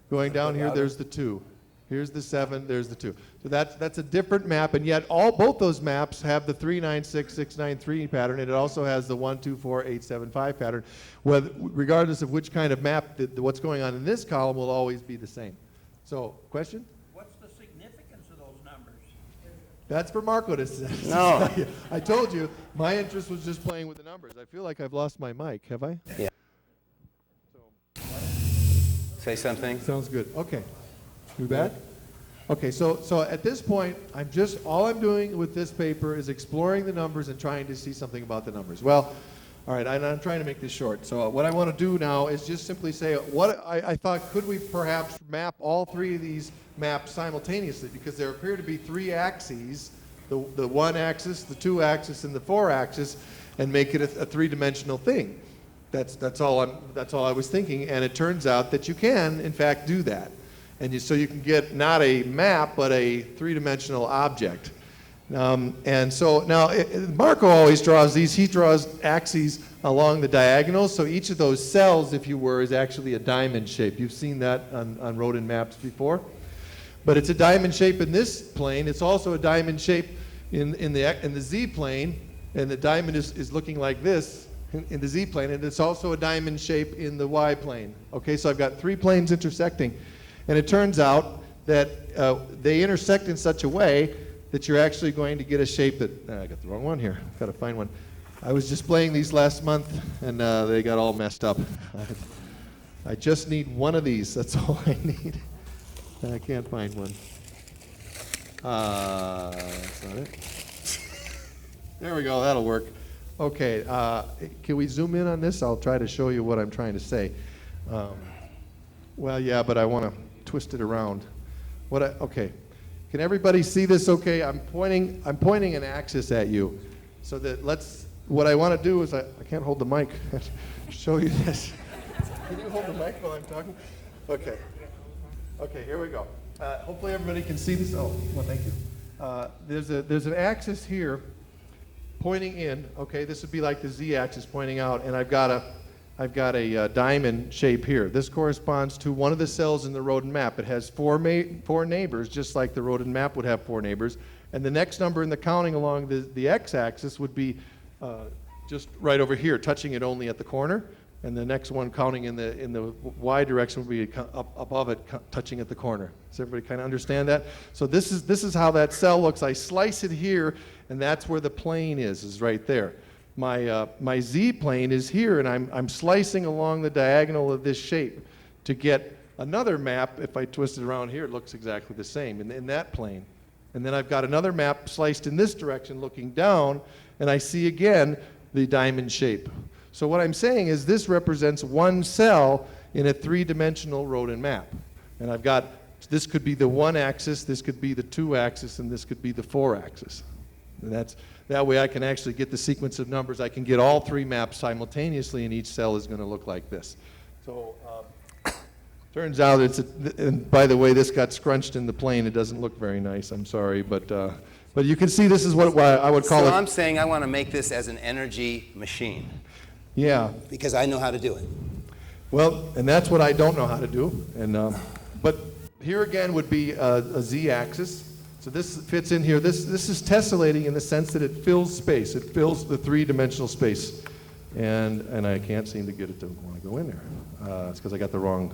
Going down here, there's the 2. Here's the 7, there's the 2. So that's a different map, and yet both those maps have the 3, 9, 6, 6, 9, 3 pattern, and it also has the 1, 2, 4, 8, 7, 5 pattern. Regardless of which kind of map, what's going on in this column will always be the same. So, question? What's the significance of those numbers? That's for Marko to say. No. I told you, my interest was just playing with the numbers. I feel like I've lost my mic, have I? Yeah. Say something. Sounds good. Okay. You back? Okay, so at this point, all I'm doing with this paper is exploring the numbers and trying to see something about the numbers. Well, all right, I'm trying to make this short. So what I want to do now is just simply say, what I thought, could we perhaps map all three of these maps simultaneously? Because there appear to be three axes, the 1 axis, the 2 axis, and the 4 axis, and make it a three-dimensional thing. That's all I was thinking, and it turns out that you can, in fact, do that. And so you can get not a map, but a three-dimensional object. And so now, Marko always draws these. He draws axes along the diagonals. So each of those cells, if you were, is actually a diamond shape. You've seen that on Rodin maps before. But it's a diamond shape in this plane. It's also a diamond shape in the Z plane. And the diamond is looking like this in the Z plane. And it's also a diamond shape in the Y plane. Okay, so I've got 3 planes intersecting. And it turns out that they intersect in such a way that you're actually going to get a shape that, I got the wrong one here, I've got to find one. I was displaying these last month and they got all messed up. I just need one of these, that's all I need. I can't find one. That's not it. There we go, that'll work. Okay, can we zoom in on this? I'll try to show you what I'm trying to say. Well, yeah, but I want to twist it around. Okay. Can everybody see this okay? I'm pointing an axis at you. So that what I want to do is, I can't hold the mic, show you this. Can you hold the mic while I'm talking? Okay. Okay, here we go. Hopefully everybody can see this. Oh, well, thank you. There's an axis here pointing in. Okay, this would be like the z-axis pointing out, and I've got a diamond shape here. This corresponds to one of the cells in the Rodin map. It has four neighbors, just like the Rodin map would have 4 neighbors. And the next number in the counting along the x-axis would be just right over here, touching it only at the corner. And the next one counting in the y direction would be up above it, touching at the corner. Does everybody kind of understand that? So this is how that cell looks. I slice it here, and that's where the plane is right there. My z-plane is here, and I'm slicing along the diagonal of this shape to get another map. If I twist it around here, it looks exactly the same in that plane. And then I've got another map sliced in this direction looking down, and I see again the diamond shape. So what I'm saying is this represents one cell in a 3-dimensional Rodin map. And I've got, this could be the 1 axis, this could be the 2 axis, and this could be the 4 axis. And that way I can actually get the sequence of numbers. I can get all 3 maps simultaneously, and each cell is going to look like this. So turns out and by the way, this got scrunched in the plane. It doesn't look very nice, I'm sorry, but you can see this is what I would call it. So I'm saying I want to make this as an energy machine. Yeah. Because I know how to do it. Well, and that's what I don't know how to do. And but here again would be a z-axis. So this fits in here. This is tessellating in the sense that it fills space. It fills the 3-dimensional space. And I can't seem to get it to want to go in there. It's because I got the wrong.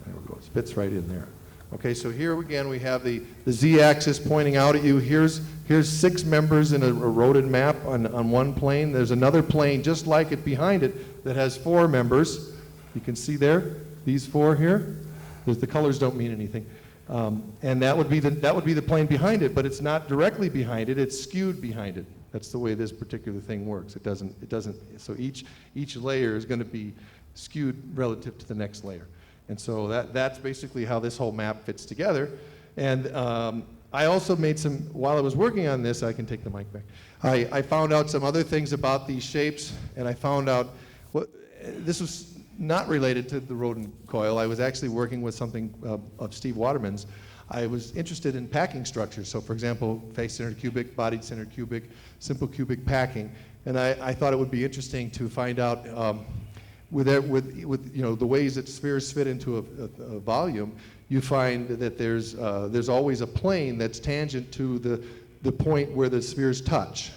There we go. It fits right in there. Okay, so here again we have the z-axis pointing out at you. Here's 6 members in a Rodin map on one plane. There's another plane just like it behind it that has 4 members. You can see there, these 4 here. The colors don't mean anything. And that would be the plane behind it, but it's not directly behind it, it's skewed behind it. That's the way this particular thing works. It doesn't, so each layer is going to be skewed relative to the next layer. And so that's basically how this whole map fits together. And I also made some, while I was working on this, I can take the mic back, I found out some other things about these shapes, and I found out, this was not related to the Rodin coil. I was actually working with something of Steve Waterman's. I was interested in packing structures. So for example, face-centered cubic, bodied-centered cubic, simple cubic packing. And I thought it would be interesting to find out with you know, the ways that spheres fit into a volume, you find that there's always a plane that's tangent to the point where the spheres touch.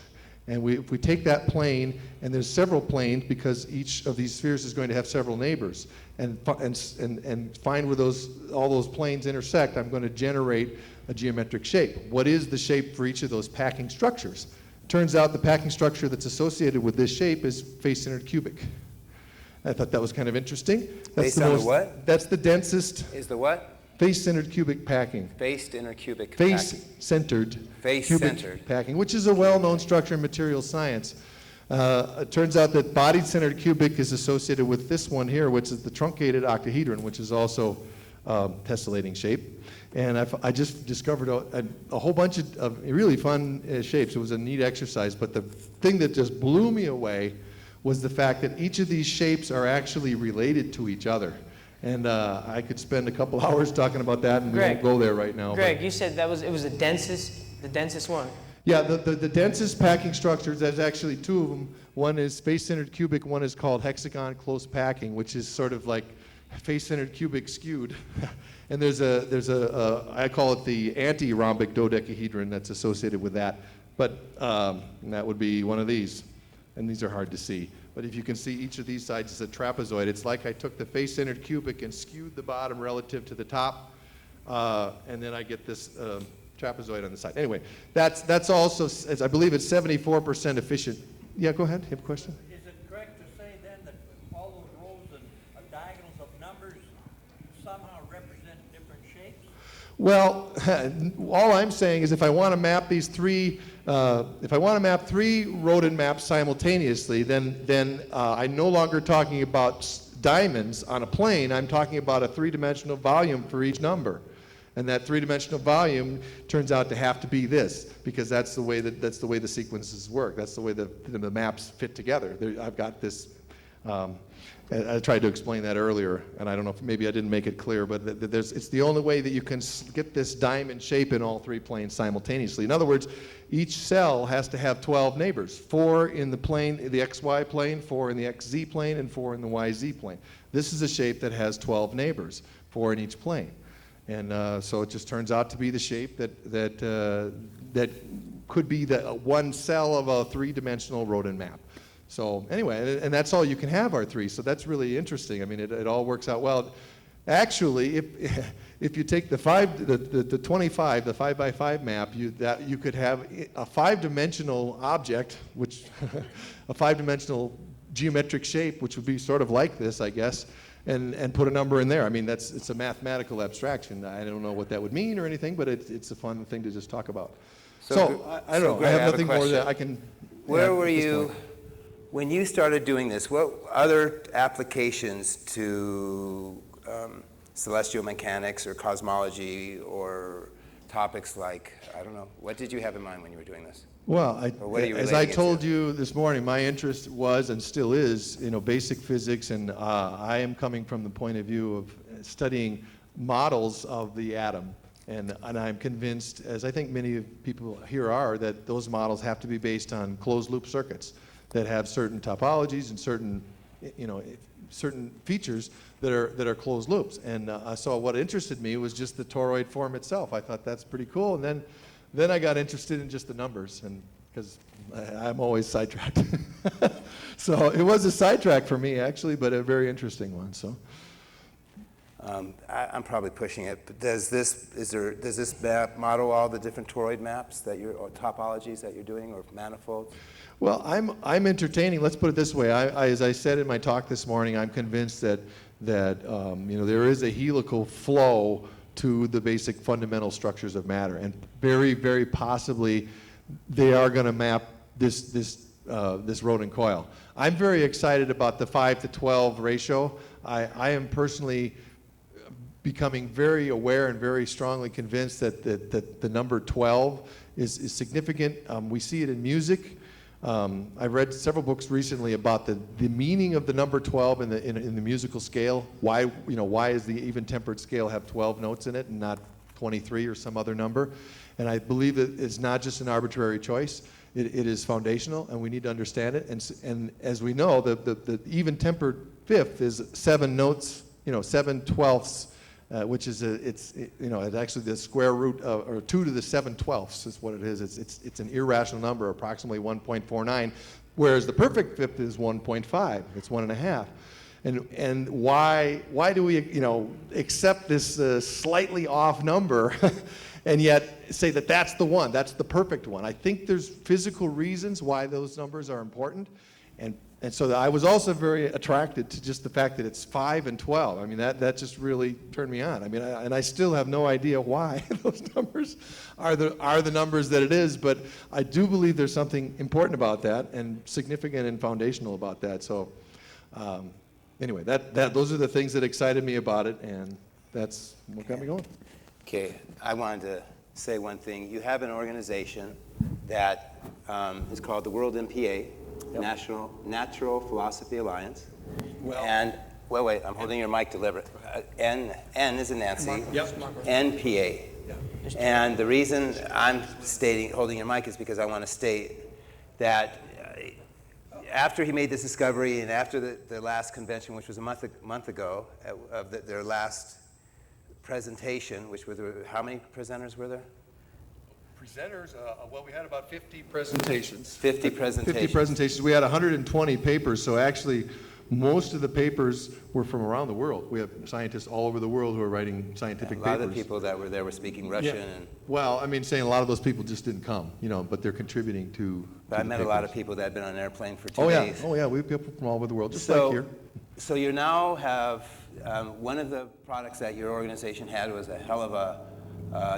And if we take that plane, and there's several planes because each of these spheres is going to have several neighbors, and find where all those planes intersect, I'm going to generate a geometric shape. What is the shape for each of those packing structures? Turns out the packing structure that's associated with this shape is face-centered cubic. I thought that was kind of interesting. Based on the what? That's the densest. Is the what? Face-centered cubic packing. Face-centered cubic packing. Face-centered Face-centered packing, which is a well-known structure in material science. It turns out that bodied-centered cubic is associated with this one here, which is the truncated octahedron, which is also tessellating shape. And I just discovered a whole bunch of really fun shapes. It was a neat exercise, but the thing that just blew me away was the fact that each of these shapes are actually related to each other. And I could spend a couple hours talking about that, and we won't go there right now. Greg, you said it was the densest one. Yeah, the densest packing structures, there's actually two of them. One is face-centered cubic, one is called hexagon close packing, which is sort of like face-centered cubic skewed. And there's I call it the anti-rhombic dodecahedron that's associated with that. But that would be one of these. And these are hard to see. But if you can see each of these sides is a trapezoid. It's like I took the face-centered cubic and skewed the bottom relative to the top, and then I get this trapezoid on the side. Anyway, that's also, I believe it's 74% efficient. Yeah, go ahead. You have a question? Is it correct to say then that all those rows and diagonals of numbers somehow represent different shapes? Well, all I'm saying is if I want to map these three, if I want to map three Rodin maps simultaneously, then I'm no longer talking about diamonds on a plane. I'm talking about a three-dimensional volume for each number. And that three-dimensional volume turns out to have to be this, because that's the way the sequences work. That's the way the maps fit together. I've got this. I tried to explain that earlier, and I don't know if maybe I didn't make it clear, but it's the only way that you can get this diamond shape in all three planes simultaneously. In other words, each cell has to have 12 neighbors, 4 in the plane, the XY plane, 4 in the XZ plane, and 4 in the YZ plane. This is a shape that has 12 neighbors, 4 in each plane. And so it just turns out to be the shape that could be the one cell of a three-dimensional Rodin map. So anyway, and that's all you can have, R3, so that's really interesting. I mean, it all works out well. Actually, if you take the 25, the 5x5 map, you could have a 5-dimensional object, which a 5-dimensional geometric shape, which would be sort of like this, I guess, and put a number in there. I mean, it's a mathematical abstraction. I don't know what that would mean or anything, but it's a fun thing to just talk about. So I don't know. I have nothing more that I can. Where were you when you started doing this? What other applications to celestial mechanics or cosmology or topics like, I don't know, what did you have in mind when you were doing this? Well, as I told you this morning, my interest was and still is, basic physics, and I am coming from the point of view of studying models of the atom. And I'm convinced, as I think many people here are, that those models have to be based on closed-loop circuits that have certain topologies and certain, certain features that are closed loops. And so what interested me was just the toroid form itself. I thought that's pretty cool. And then I got interested in just the numbers, and because I'm always sidetracked. So it was a sidetrack for me, actually, but a very interesting one. So. I'm probably pushing it, but does this map model all the different toroid maps or topologies that you're doing, or manifolds? Well, I'm entertaining. Let's put it this way. As I said in my talk this morning, I'm convinced that there is a helical flow to the basic fundamental structures of matter. And very, very possibly, they are going to map this Rodin coil. I'm very excited about the 5-to-12 ratio. I am personally becoming very aware and very strongly convinced that the number 12 is significant. We see it in music. I've read several books recently about the meaning of the number 12 in the musical scale. Why does the even-tempered scale have 12 notes in it and not 23 or some other number? And I believe that it's not just an arbitrary choice. It is foundational, and we need to understand it. And as we know, the even-tempered fifth is 7 notes, 7/12, which is it's actually the square root of, or 2 to the 7/12 is what it is. It's an irrational number, approximately 1.49, whereas the perfect fifth is 1.5. It's 1.5. And why do we accept this slightly off number and yet say that that's the one, that's the perfect one? I think there's physical reasons why those numbers are important. And so I was also very attracted to just the fact that it's 5 and 12. I mean, that just really turned me on. I mean, and I still have no idea why those numbers are the numbers that it is, but I do believe there's something important about that and significant and foundational about that. So anyway, those are the things that excited me about it, and that's what got me going. Okay, I wanted to say one thing. You have an organization that is called the World MPA, Natural Philosophy Alliance. Well, and, wait, I'm holding your mic deliberate. N is in Nancy, NPA. And the reason I'm holding your mic is because I want to state that after he made this discovery and after the last convention, which was a month ago, of their last presentation, which were how many presenters were there? Presenters, well, we had about 50 presentations. 50 presentations. 50 presentations. We had 120 papers, so actually most of the papers were from around the world. We have scientists all over the world who are writing scientific papers. A lot of the people that were there were speaking Russian. Yeah. And well, I mean, saying a lot of those people just didn't come, but they're contributing to But I met a lot of people that had been on an airplane for 2 days. Oh, yeah, we have people from all over the world, just like here. So you now have, one of the products that your organization had was a hell of a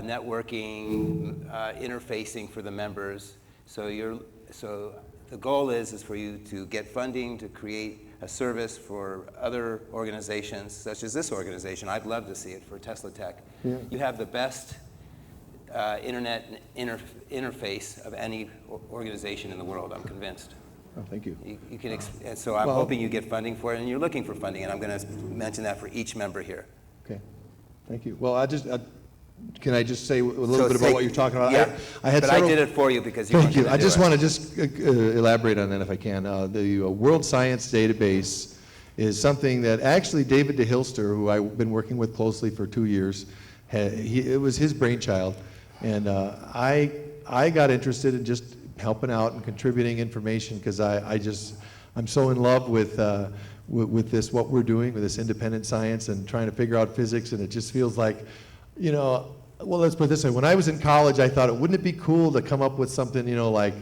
networking, interfacing for the members. So the goal is for you to get funding to create a service for other organizations, such as this organization. I'd love to see it for TeslaTech. Yeah. You have the best internet interface of any organization in the world, I'm convinced. Oh, thank you. You can and so I'm hoping you get funding for it, and you're looking for funding, and I'm going to mention that for each member here. Okay, thank you. Well, can I just say a little bit about what you're talking about? Yeah, I did it for you because you Thank you. I just want to to elaborate on that if I can. The World Science Database is something that actually David DeHilster, who I've been working with closely for 2 years, it was his brainchild. And I got interested in just helping out and contributing information because I'm so in love with this, what we're doing with this independent science and trying to figure out physics, and it just feels like, well, let's put it this way. When I was in college, I thought, wouldn't it be cool to come up with something, like,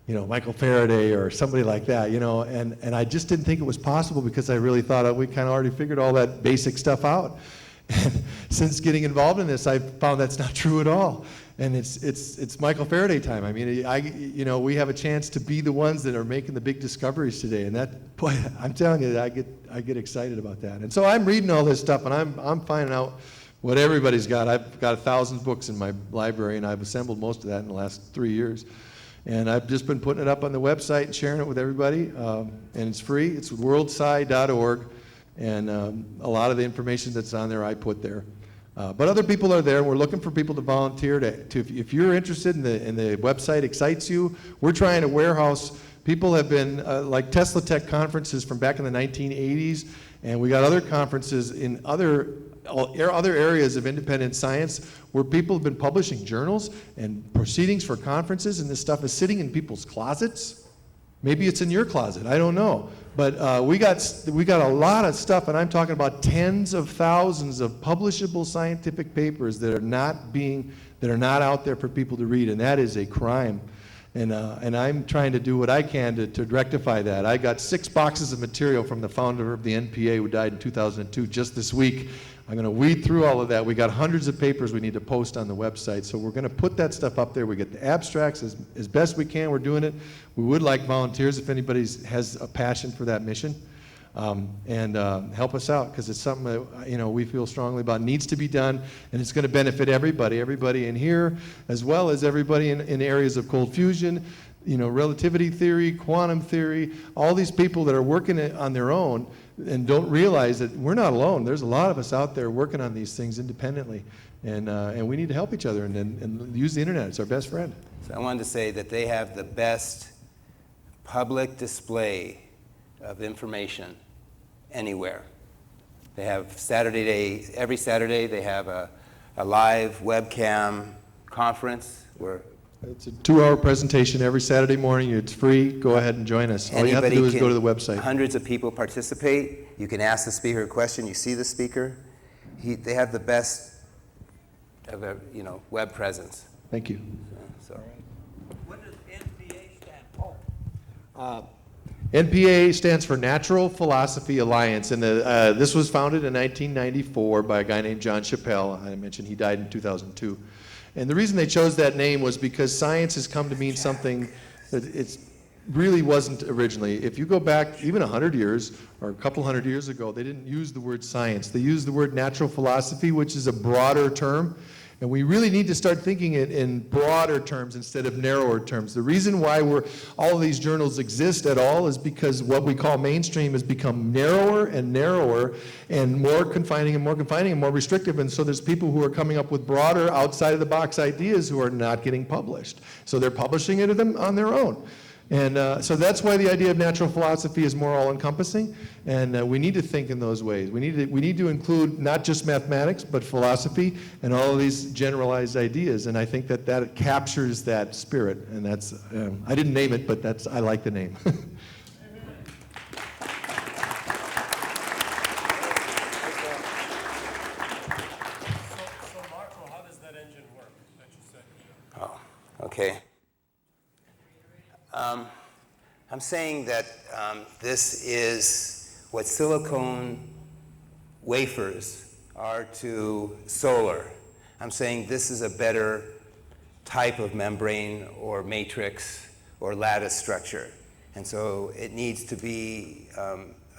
Michael Faraday or somebody like that, and I just didn't think it was possible because I really thought we kind of already figured all that basic stuff out. And since getting involved in this, I've found that's not true at all. And it's Michael Faraday time. I mean, we have a chance to be the ones that are making the big discoveries today, and that, boy, I'm telling you, I get excited about that. And so I'm reading all this stuff, and I'm finding out what everybody's got. I've got 1,000 books in my library, and I've assembled most of that in the last 3 years. And I've just been putting it up on the website and sharing it with everybody, and it's free. It's worldsci.org, and a lot of the information that's on there I put there. But other people are there, and we're looking for people to volunteer. If you're interested and the website excites you, we're trying to warehouse. People have been, like TeslaTech conferences from back in the 1980s, and we got other conferences in other areas of independent science where people have been publishing journals and proceedings for conferences, and this stuff is sitting in people's closets. Maybe it's in your closet, I don't know. But we got a lot of stuff, and I'm talking about tens of thousands of publishable scientific papers that are not out there for people to read, and that is a crime. And I'm trying to do what I can to rectify that. I got 6 boxes of material from the founder of the NPA, who died in 2002, just this week, I'm going to weed through all of that. We got hundreds of papers we need to post on the website, so we're going to put that stuff up there. We get the abstracts as best we can. We're doing it. We would like volunteers if anybody has a passion for that mission. And help us out, because it's something that we feel strongly about, needs to be done, and it's going to benefit everybody in here, as well as everybody in areas of cold fusion, relativity theory, quantum theory, all these people that are working on their own and don't realize that we're not alone. There's a lot of us out there working on these things independently, and we need to help each other and use the internet. It's our best friend. So I wanted to say that they have the best public display of information anywhere. They have every Saturday they have a live webcam conference where it's a 2-hour presentation every Saturday morning. It's free. Go ahead and join us. All you have to do is go to the website. Hundreds of people participate. You can ask the speaker a question. You see the speaker. They have the best of a web presence. Thank you. So. What does NPA stand for? NPA stands for Natural Philosophy Alliance, and this was founded in 1994 by a guy named John Chappell. I mentioned he died in 2002. And the reason they chose that name was because science has come to mean something that it really wasn't originally. If you go back even 100 years or a couple hundred years ago, they didn't use the word science. They used the word natural philosophy, which is a broader term. And we really need to start thinking it in broader terms instead of narrower terms. The reason why all of these journals exist at all is because what we call mainstream has become narrower and narrower and more confining and more confining and more restrictive. And so there's people who are coming up with broader, outside of the box ideas who are not getting published. So they're publishing it on their own. And so that's why the idea of natural philosophy is more all-encompassing, and we need to think in those ways. We need to include not just mathematics, but philosophy and all of these generalized ideas, and I think that captures that spirit, and that's, I didn't name it, but I like the name. So Marko, how does that engine work that you said? Oh, okay. I'm saying that this is what silicone wafers are to solar. I'm saying this is a better type of membrane or matrix or lattice structure. And so it needs to be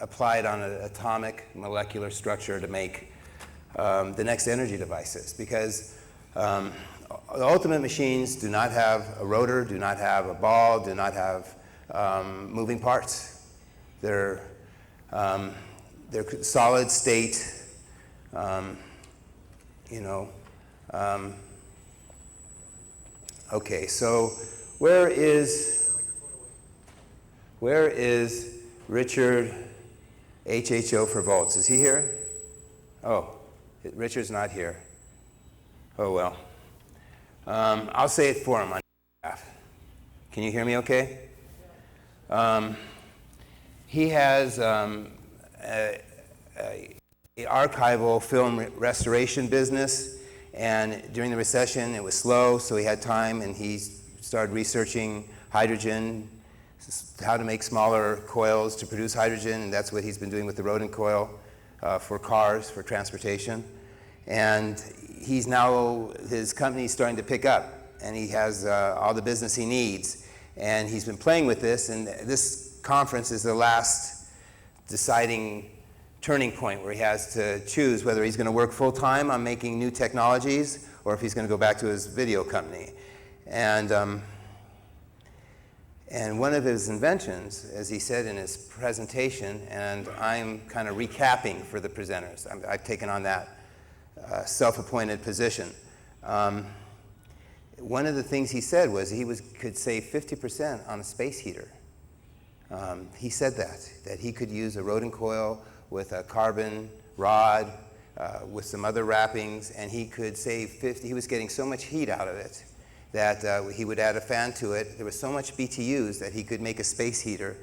applied on an atomic molecular structure to make the next energy devices, because the ultimate machines do not have a rotor, do not have a ball, do not have moving parts. They're solid state, Okay, so where is Richard HHO for volts? Is he here? Oh, Richard's not here. Oh well. I'll say it for him on behalf. Can you hear me okay? He has an archival film restoration business, and during the recession it was slow, so he had time and he started researching hydrogen, how to make smaller coils to produce hydrogen, and that's what he's been doing with the Rodin coil for cars, for transportation. And he's now, his company's starting to pick up, and he has all the business he needs. And he's been playing with this, and this conference is the last deciding turning point where he has to choose whether he's going to work full-time on making new technologies or if he's going to go back to his video company. And one of his inventions, as he said in his presentation, and I'm kind of recapping for the presenters, I've taken on that self-appointed position. One of the things he said was he could save 50% on a space heater. He said that he could use a Rodin coil with a carbon rod, with some other wrappings, and he could save 50. He was getting so much heat out of it that he would add a fan to it. There was so much BTUs that he could make a space heater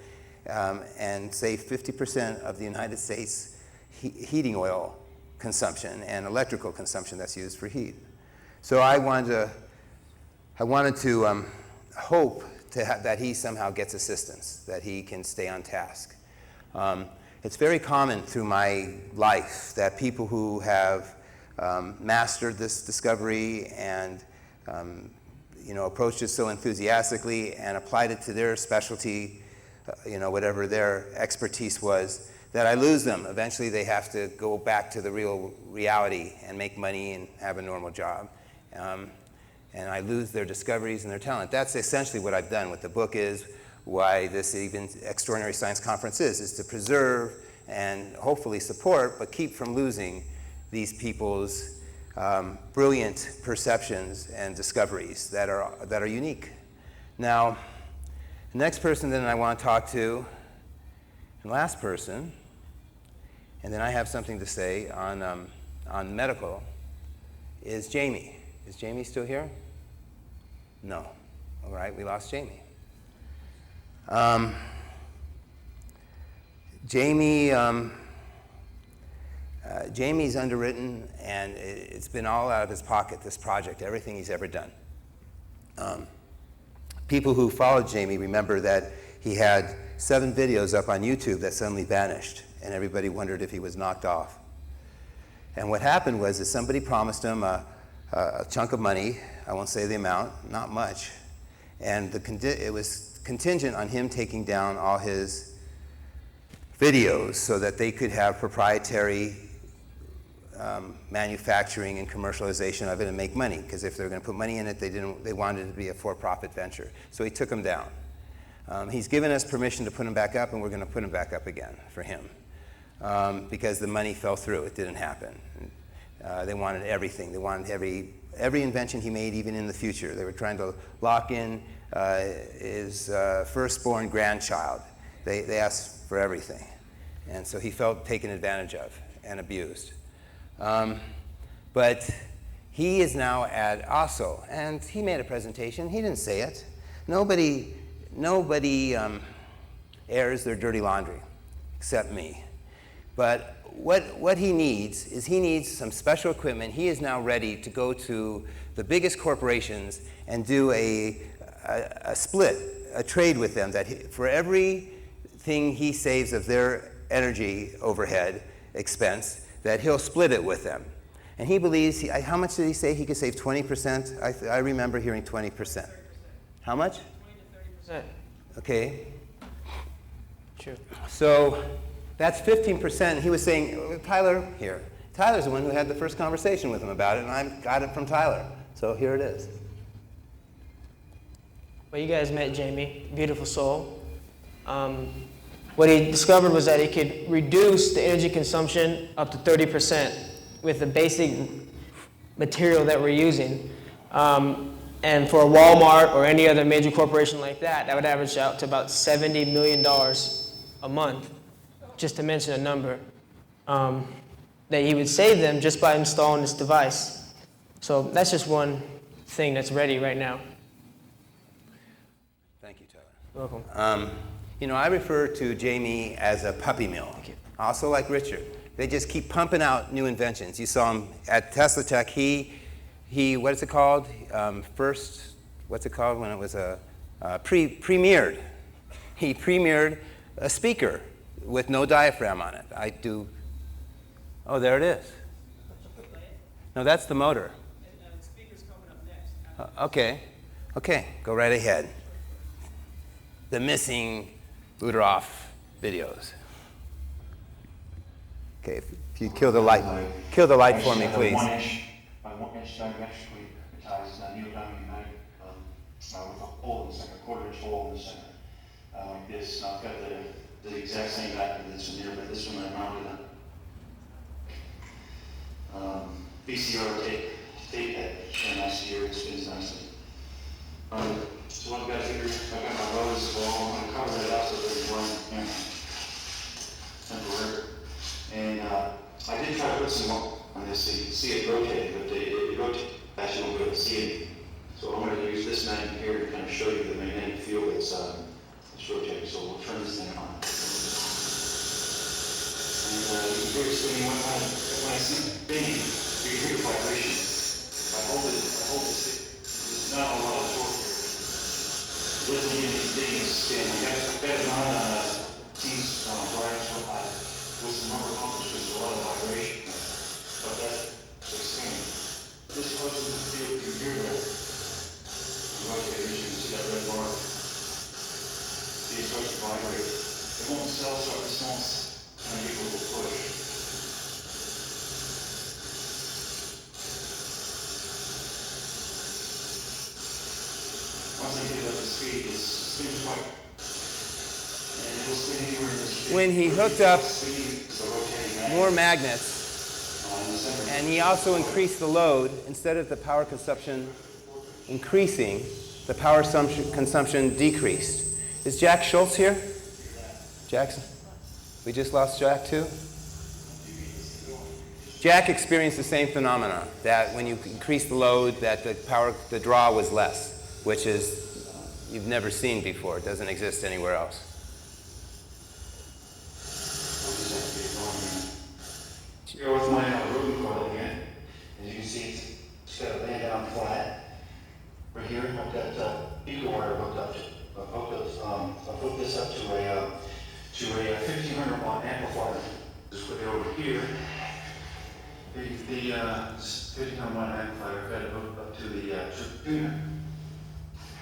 and save 50% of the United States heating oil consumption and electrical consumption that's used for heat. So I wanted to hope that he somehow gets assistance, that he can stay on task. It's very common through my life that people who have mastered this discovery and approached it so enthusiastically and applied it to their specialty, whatever their expertise was, that I lose them. Eventually they have to go back to the real reality and make money and have a normal job. And I lose their discoveries and their talent. That's essentially what I've done. What the book is, why this even Extraordinary Science Conference is to preserve and hopefully support, but keep from losing these people's brilliant perceptions and discoveries that are unique. Now, the next person that I want to talk to, and last person, and then I have something to say on medical, is Jamie. Is Jamie still here? No. All right, we lost Jamie. Jamie's underwritten, and it's been all out of his pocket, this project, everything he's ever done. People who followed Jamie remember that he had 7 videos up on YouTube that suddenly vanished, and everybody wondered if he was knocked off. And what happened was that somebody promised him a chunk of money, I won't say the amount, not much, and it was contingent on him taking down all his videos so that they could have proprietary manufacturing and commercialization of it and make money, because if they were going to put money in it, they wanted it to be a for-profit venture. So he took them down. He's given us permission to put them back up, and we're going to put them back up again for him, because the money fell through. It didn't happen. They wanted everything. They wanted every invention he made, even in the future. They were trying to lock in his firstborn grandchild. They asked for everything. And so he felt taken advantage of and abused. But he is now at ASO, and he made a presentation. He didn't say it. Nobody airs their dirty laundry except me. But what he needs is he needs some special equipment. He is now ready to go to the biggest corporations and do a split, a trade with them, that for everything he saves of their energy overhead expense, that he'll split it with them. And he believes, how much did he say he could save? 20%? I remember hearing 20%. How much? 20 to 30%. Okay. Sure. So that's 15%. He was saying, Tyler, here. Tyler's the one who had the first conversation with him about it, and I got it from Tyler. So here it is. Well, you guys met Jamie, beautiful soul. What he discovered was that he could reduce the energy consumption up to 30% with the basic material that we're using. And for a Walmart or any other major corporation like that, that would average out to about $70 million a month, just to mention a number, that he would save them just by installing this device. So that's just one thing that's ready right now. Thank you, Tyler. You're welcome. I refer to Jamie as a puppy mill, also like Richard. They just keep pumping out new inventions. You saw him at TeslaTech. He what is it called? What's it called when it was premiered? He premiered a speaker with no diaphragm on it. Oh, there it is. No, that's the motor. The speaker's coming up next. Okay, go right ahead. The missing Budaroff videos. Okay, if you kill the light for me, please. 1 inch by 1 inch diametrically ties neodymium magnet with a hole in the center, a 1/4 inch hole in the center. Like this. Now I've got the exact same magnet that's in here, but this one I mounted on VCR tape head, and I see here it spins nicely. So what I've got here, I've got my rose as well. I'm going to cover it up so there's one temporary. And I did try to put some more on this so you can see it rotate, but it rotates. Actually, won't be able to see it. So I'm going to use this magnet here to kind of show you the magnetic field that's rotating. So we'll turn this thing on. And you can hear it spinning when I see it spinning, you can hear the vibration. I hold it. It's not a lot of torque here. It doesn't need any digging spin. I've got it on Teams Brian's seems like. And it will spin anywhere in this When he hooked up the rotating magnet. more magnets, and he also increased the load, instead of the power consumption increasing, the power consumption decreased. Is Jack Schultz here? Jackson? We just lost Jack too? Jack experienced the same phenomena, that when you increase the load, that the draw was less, which is you've never seen before. It doesn't exist anywhere else. Here with my Rodin coil again. As you can see, it's got it laying down flat. Right here, I've got beaker wire hooked up to. I've hooked this up to a 1500 watt amplifier. Just put it over here. The 1500 watt amplifier, I've got it hooked up to the tuner.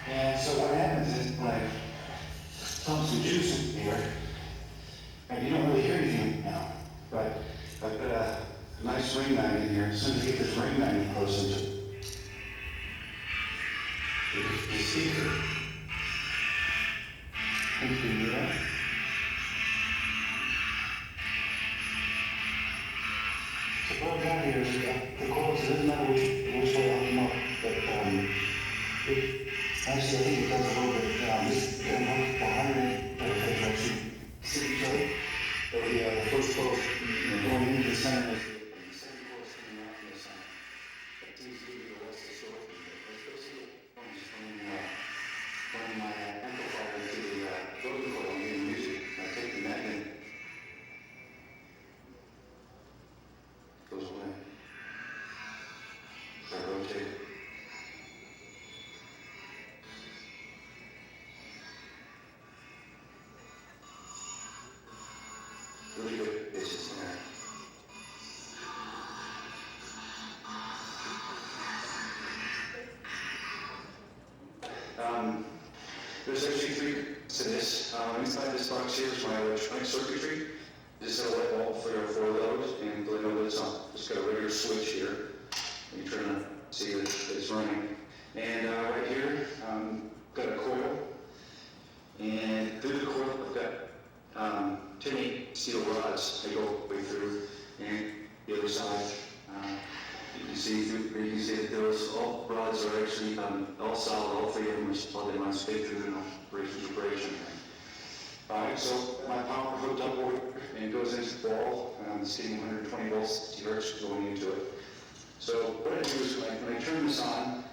And so what happens is when I pump some juice in here, and you don't really hear anything now, but I've got a nice ring magnet here. As soon as I get this ring magnet close into the speaker, you can hear that. So what I've got here is the coils. It doesn't matter which way I come up, but actually I think it does a little bit. This can hook 100 actually sit each other. But the first coil going into the center is the second coil coming out from the center. That seems to be the rest of the short. Let's go see it. I'm just running my amplifier into the Rodin coil and getting music. I take the magnet. It goes away. So I rotate it. Really good basis there. There's actually three parts to this. Inside this box here is my electronic circuitry. This is a light bulb for those, and I know that it's on. It's got a regular switch here. You turn on, see that it's running. And right here, got a coil. And through the coil, I've got 10 steel rods that go way through, and the other side, you can see that those all rods are actually all solid. All three of them are solid. They might stay through the vibration. All right, so my power hooked up over and it goes into the ball. It's getting 120 volts, 60 hertz going into it. So what I do is when I turn this on,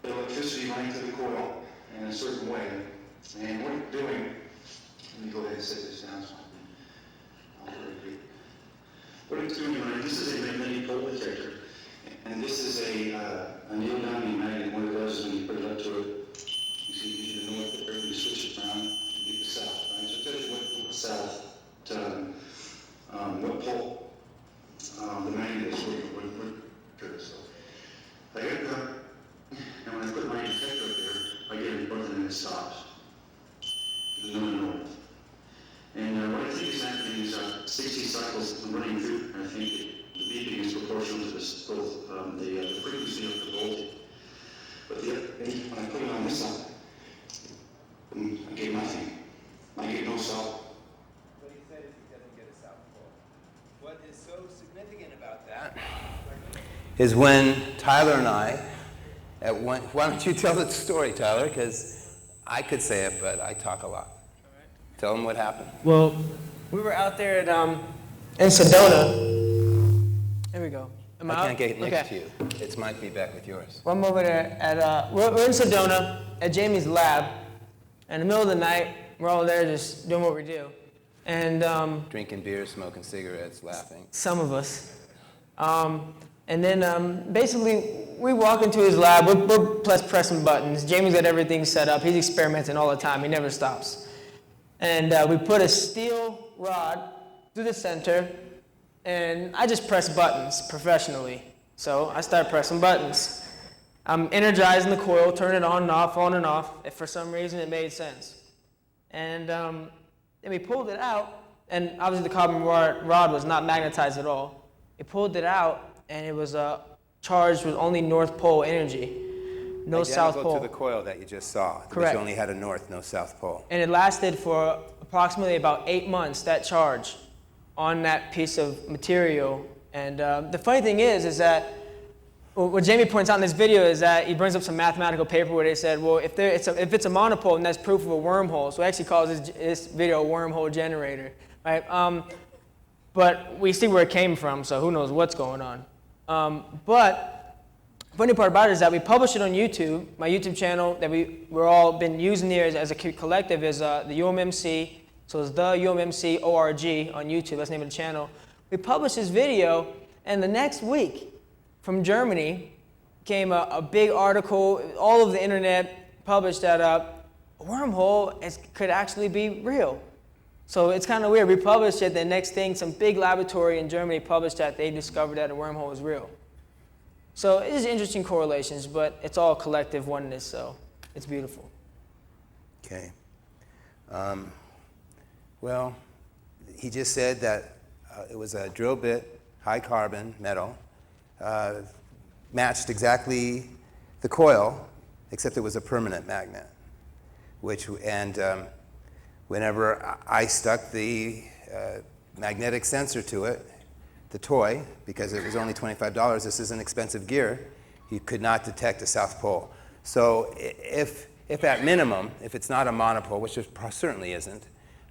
the electricity running through the coil in a certain way, and what it's doing. Let me go ahead and set this down so I'll repeat. What it's doing, this is a magnetic pole detector, and this is a neodymium magnet. What it does is when you put it up to it, you see the north, there, you switch it around, you get the south. Right? So it tells you what south, what pole the magnet is working. So I get that, and when I put my detector up there, I get a north and it stops. There's no north. And what I think is happening is 60 cycles running through. I think the beeping is proportional to this, both the frequency of the voltage. But the other thing, when I put it on this side, I get nothing. I get no south. What he said is he doesn't get a south pole. What is so significant about that is when Tyler and I, why don't you tell the story, Tyler? Because I could say it, but I talk a lot. Tell them what happened. Well, we were out there at in Sedona. There we go. Am I can't get next okay. to you. It might be back with yours. Well, I'm over there at we're in Sedona at Jamie's lab. In the middle of the night, we're all there just doing what we do, and Drinking beer, smoking cigarettes, laughing. some of us. And then basically, we walk into his lab. We're pressing buttons. Jamie's got everything set up. He's experimenting all the time. He never stops. And we put a steel rod through the center, and I just press buttons professionally. So I start pressing buttons. I'm energizing the coil, turn it on and off, if for some reason it made sense. And then we pulled it out, and obviously the carbon rod was not magnetized at all. We pulled it out, and it was charged with only North Pole energy. no south Identical pole. to the coil that you just saw, Correct. which only had a north, no south pole. And it lasted for approximately about 8 months, that charge, on that piece of material. And the funny thing is that what Jamie points out in this video is that he brings up some mathematical paper where they said, well, if it's a monopole, then that's proof of a wormhole. So he actually calls this video a wormhole generator, right? But we see where it came from, so who knows what's going on. But the funny part about it is that we publish it on YouTube. My YouTube channel that we're all been using here as a collective is the UMMC. So it's the UMMC ORG on YouTube. That's the name of the channel. We published this video, and the next week from Germany came a big article. All of the internet published that a wormhole could actually be real. So it's kind of weird. We published it. The next thing, some big laboratory in Germany published that they discovered that a wormhole is real. So it is interesting correlations, but it's all collective oneness, so it's beautiful. Okay. Well, he just said that it was a drill bit, high carbon metal, matched exactly the coil, except it was a permanent magnet. Whenever I stuck the magnetic sensor to it, the toy, because it was only $25, this is an expensive gear, you could not detect a south pole. So if at minimum, if it's not a monopole, which it certainly isn't,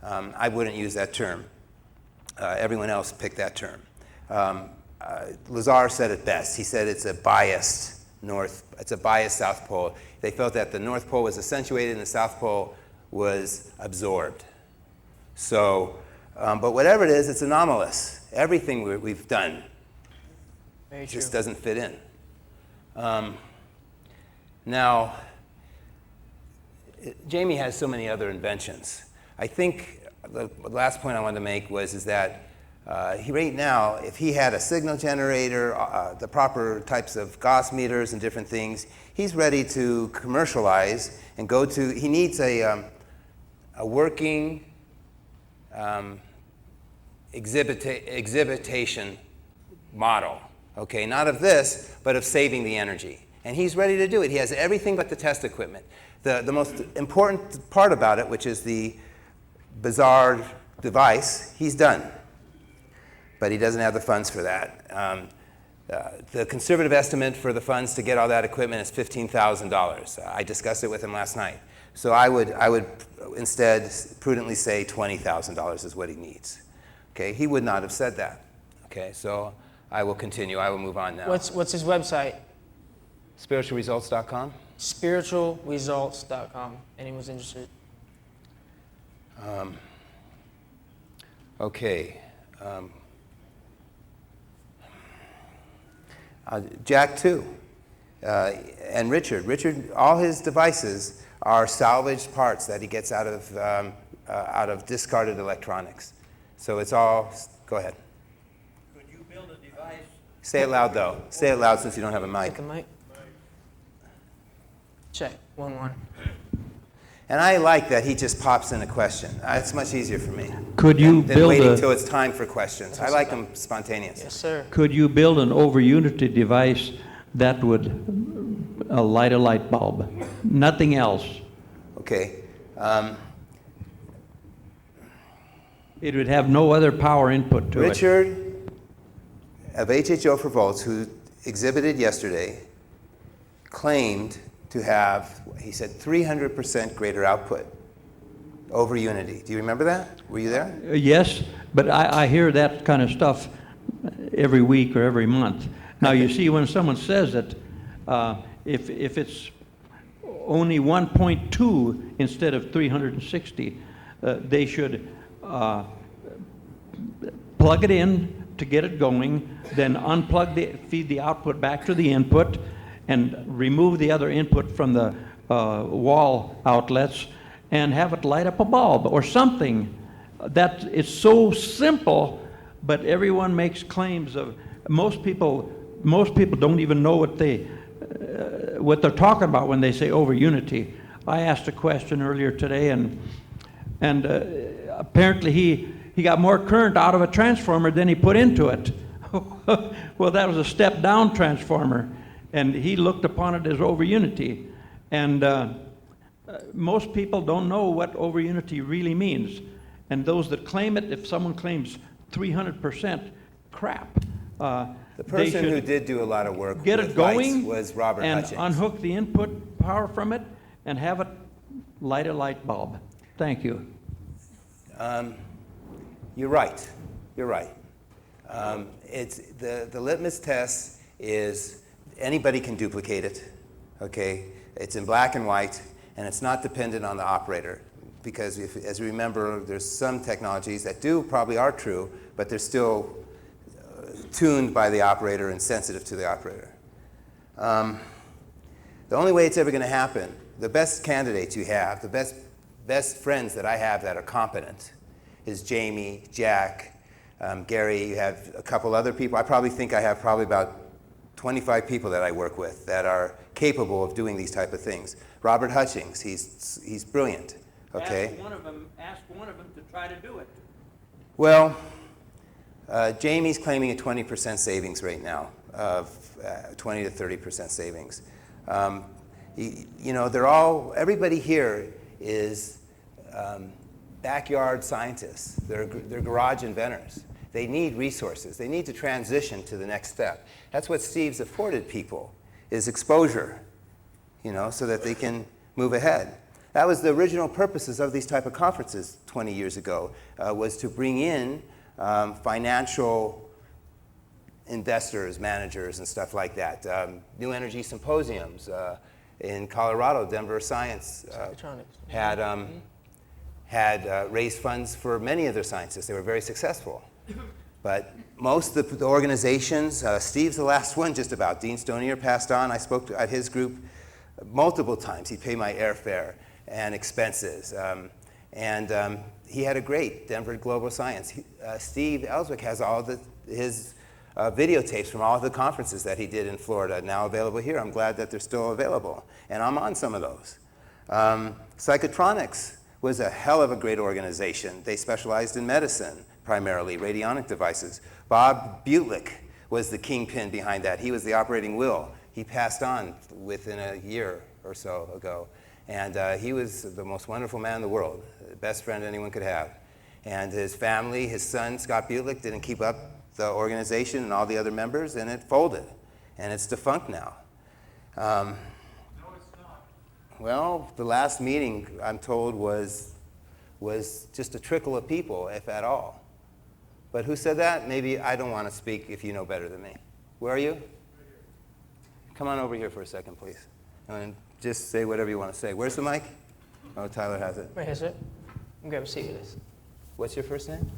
I wouldn't use that term. Everyone else picked that term. Lazar said it best. He said it's a biased south pole. They felt that the north pole was accentuated and the south pole was absorbed. So, but whatever it is, it's anomalous. Everything we've done just doesn't fit in. Now, Jamie has so many other inventions. I think the last point I wanted to make is that right now, if he had a signal generator, the proper types of Gauss meters and different things, he's ready to commercialize and go to, he needs a working exhibitation model, okay? Not of this, but of saving the energy. And he's ready to do it. He has everything but the test equipment. The most important part about it, which is the bizarre device, he's done. But he doesn't have the funds for that. The conservative estimate for the funds to get all that equipment is $15,000. I discussed it with him last night. So I would instead prudently say $20,000 is what he needs. Okay, he would not have said that. Okay, so I will continue. I will move on now. What's his website? Spiritualresults.com. Spiritualresults.com. Anyone's interested? Okay. Jack too, and Richard. Richard, all his devices are salvaged parts that he gets out of discarded electronics. So it's all. Go ahead. Could you build a device? Say it loud though. Say it loud since you don't have a mic. Check the mic. Check. 1-1. And I like that he just pops in a question. It's much easier for me. Could you than build waiting a till it's time for questions. I like them spontaneous. Yes, sir. Could you build an over unity device that would light a light bulb? Nothing else. Okay. It would have no other power input to it. Richard of HHO for Volts, who exhibited yesterday, claimed to have, he said, 300% greater output over unity. Do you remember that? Were you there? Yes, but I hear that kind of stuff every week or every month. Now, you see, when someone says that, if it's only 1.2 instead of 360, they should plug it in to get it going, then unplug feed the output back to the input, and remove the other input from the wall outlets, and have it light up a bulb or something. That is so simple, but everyone makes claims of. Most people don't even know what they're talking about when they say over unity. I asked a question earlier today, and apparently he got more current out of a transformer than he put into it. Well, that was a step-down transformer, And he looked upon it as over unity. And most people don't know what over unity really means. And those that claim it, if someone claims 300%, crap. The person who did do a lot of work get with it going lights was Robert and Hutchings. unhook the input power from it and have it light a light bulb. Thank you. You're right. You're right. It's the litmus test is anybody can duplicate it. Okay, it's in black and white, and it's not dependent on the operator. Because as you remember, there's some technologies that probably are true, but they're still tuned by the operator and sensitive to the operator. The only way it's ever going to happen, the best candidates you have, the best friends that I have that are competent is Jamie, Jack, Gary. You have a couple other people. I probably think I have probably about 25 people that I work with that are capable of doing these type of things. Robert Hutchings, he's brilliant. Okay. Ask one of them to try to do it. Well, Jamie's claiming a 20% savings right now, of 20 to 30% savings. You know, everybody here is backyard scientists. They're garage inventors. They need resources. They need to transition to the next step. That's what Steve's afforded people, is exposure, you know, so that they can move ahead. That was the original purposes of these type of conferences 20 years ago, was to bring in financial investors, managers, and stuff like that. New energy symposiums in Colorado, Denver Science had raised funds for many of their scientists. They were very successful. But most of the organizations, Steve's the last one just about. Dean Stonier passed on. I spoke at his group multiple times. He'd pay my airfare and expenses. He had a great Denver Global Science. Steve Ellswick has all his videotapes from all the conferences that he did in Florida now available here. I'm glad that they're still available. And I'm on some of those. Psychotronics was a hell of a great organization. They specialized in medicine, primarily, radionic devices. Bob Butlick was the kingpin behind that. He was the operating wheel. He passed on within a year or so ago. And he was the most wonderful man in the world, the best friend anyone could have. And his family, his son, Scott Butlick, didn't keep up the organization and all the other members, and it folded. And it's defunct now. No, it's not. Well, the last meeting, I'm told, was just a trickle of people, if at all. But who said that? Maybe I don't want to speak if you know better than me. Where are you? Right here. Come on over here for a second, please. And just say whatever you want to say. Where's the mic? Oh, Tyler has it. Right here, sir. I'm grabbing a seat with this. What's your first name?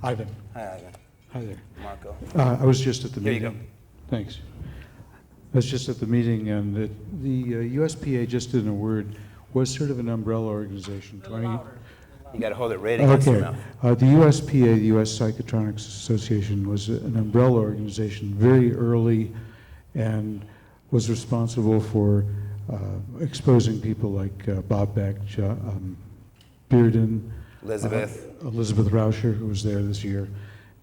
Ivan. Hi, Ivan. Hi there. Marko. I was just at the meeting. Here you go. Thanks. I was just at the meeting, and the USPA just in a word was sort of an umbrella organization. You got to hold it right against your mouth. The USPA, the U.S. Psychotronics Association, was an umbrella organization very early, and was responsible for exposing people like Bob Beck, Bearden, Elizabeth Rauscher, who was there this year,